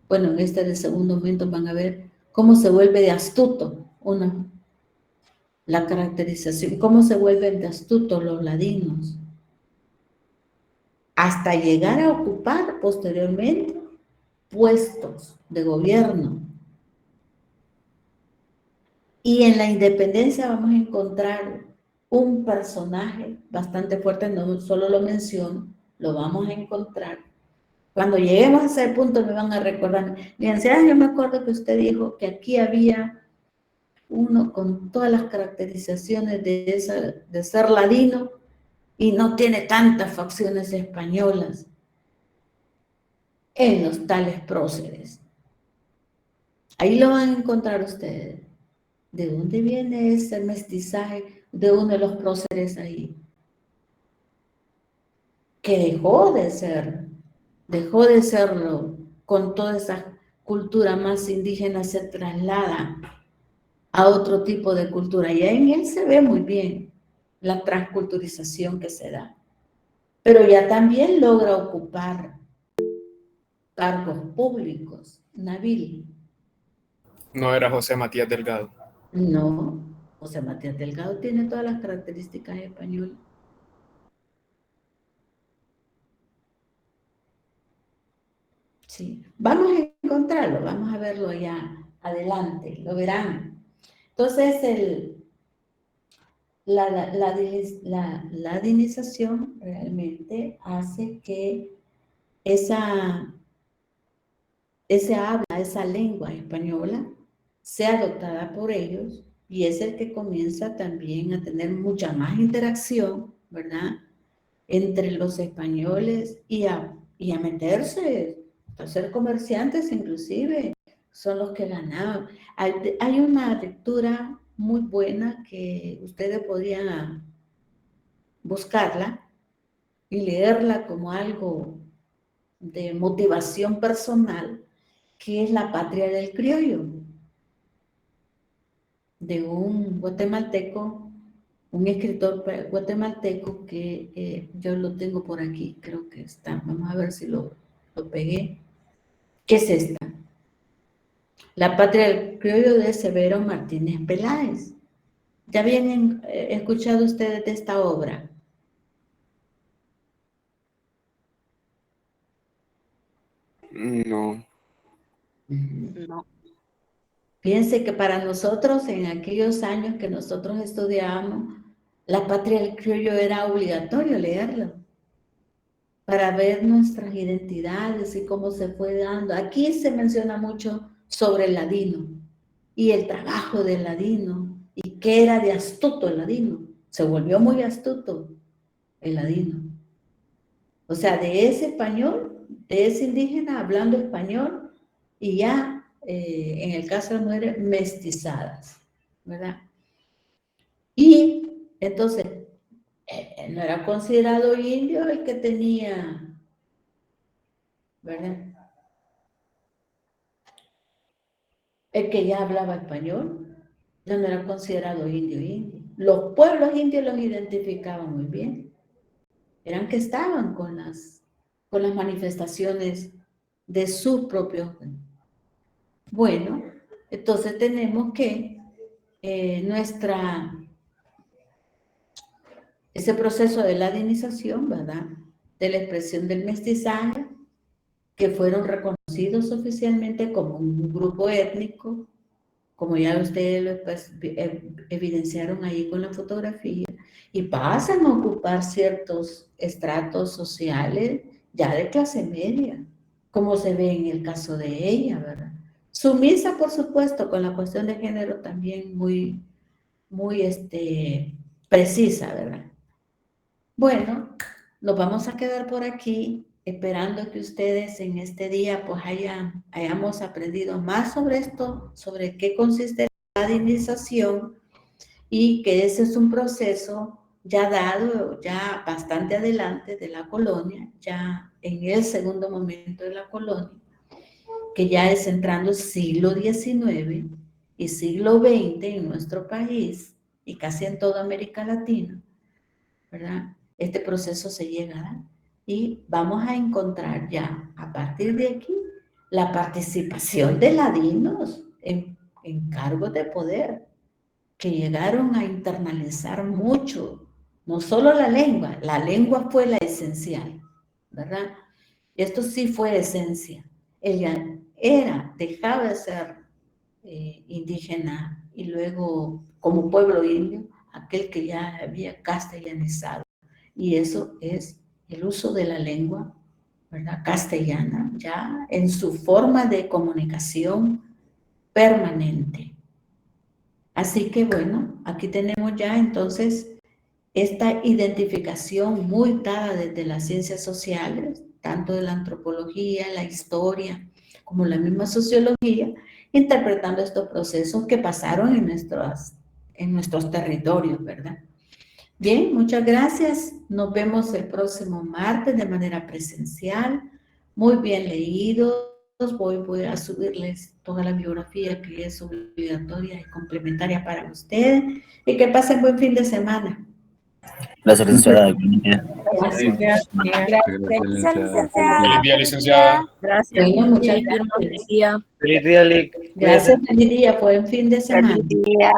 bueno, en este de segundo momento van a ver cómo se vuelve de astuto la caracterización, cómo se vuelven de astutos los ladinos, hasta llegar a ocupar posteriormente puestos de gobierno. Y en la independencia vamos a encontrar un personaje bastante fuerte, no solo lo menciono, lo vamos a encontrar. Cuando lleguemos a ese punto me van a recordar, licenciada, yo me acuerdo que usted dijo que aquí había uno con todas las caracterizaciones de ser ladino y no tiene tantas facciones españolas en los tales próceres. Ahí lo van a encontrar ustedes. ¿De dónde viene ese mestizaje de uno de los próceres ahí? Que dejó de serlo con toda esa cultura más indígena, se traslada a otro tipo de cultura. Y en él se ve muy bien la transculturización que se da. Pero ya también logra ocupar cargos públicos. Nabil. No era José Matías Delgado. No, José Matías Delgado tiene todas las características españolas. Sí, vamos a encontrarlo, vamos a verlo allá adelante, lo verán. Entonces, la ladinización realmente hace que esa habla, esa lengua española sea adoptada por ellos y es el que comienza también a tener mucha más interacción, ¿verdad?, entre los españoles y a meterse, a ser comerciantes inclusive, son los que ganaban. Hay una lectura muy buena que ustedes podrían buscarla y leerla como algo de motivación personal, que es La patria del criollo, de un guatemalteco, un escritor guatemalteco que yo lo tengo por aquí, creo que está, vamos a ver si lo pegué. ¿Qué es esta? La patria del criollo de Severo Martínez Peláez. ¿Ya habían escuchado ustedes de esta obra? No. No. Fíjense que para nosotros, en aquellos años que nosotros estudiábamos, la Patria del Criollo era obligatorio leerlo para ver nuestras identidades y cómo se fue dando. Aquí se menciona mucho sobre el ladino y el trabajo del ladino y qué era de astuto el ladino. Se volvió muy astuto el ladino. O sea, de ese español, de ese indígena hablando español y ya en el caso de las mujeres mestizadas, ¿verdad? Y entonces, no era considerado indio el que tenía, ¿verdad? El que ya hablaba español, ya no era considerado indio. Los pueblos indios los identificaban muy bien. Eran que estaban con las manifestaciones de sus propios. Bueno, entonces tenemos que ese proceso de ladinización, ¿verdad? De la expresión del mestizaje, que fueron reconocidos oficialmente como un grupo étnico, como ya ustedes lo evidenciaron ahí con la fotografía, y pasan a ocupar ciertos estratos sociales ya de clase media, como se ve en el caso de ella, ¿verdad? Sumisa, por supuesto, con la cuestión de género también muy precisa, ¿verdad? Bueno, nos vamos a quedar por aquí, esperando que ustedes en este día pues hayamos aprendido más sobre esto, sobre qué consiste la ladinización y que ese es un proceso ya dado, ya bastante adelante de la colonia, ya en el segundo momento de la colonia, que ya es entrando siglo XIX y siglo XX en nuestro país y casi en toda América Latina, ¿verdad? Este proceso se llega a dar y vamos a encontrar ya a partir de aquí la participación de ladinos en cargos de poder que llegaron a internalizar mucho, no solo la lengua fue la esencial, ¿verdad? Esto sí fue esencia. Ella dejaba de ser indígena y luego como pueblo indio, aquel que ya había castellanizado. Y eso es el uso de la lengua, ¿verdad? Castellana, ya en su forma de comunicación permanente. Así que bueno, aquí tenemos ya entonces esta identificación muy dada desde las ciencias sociales, tanto de la antropología, la historia, como la misma sociología, interpretando estos procesos que pasaron en nuestros territorios, ¿verdad? Bien, muchas gracias. Nos vemos el próximo martes de manera presencial. Muy bien leídos. Voy a subirles toda la biografía que es obligatoria y complementaria para ustedes. Y que pasen buen fin de semana. Gracias, licenciada. Gracias. Feliz día, licenciada. Gracias. Bueno, muchas gracias. Feliz día, Lic. Gracias, feliz día. Buen fin de semana. Feliz día.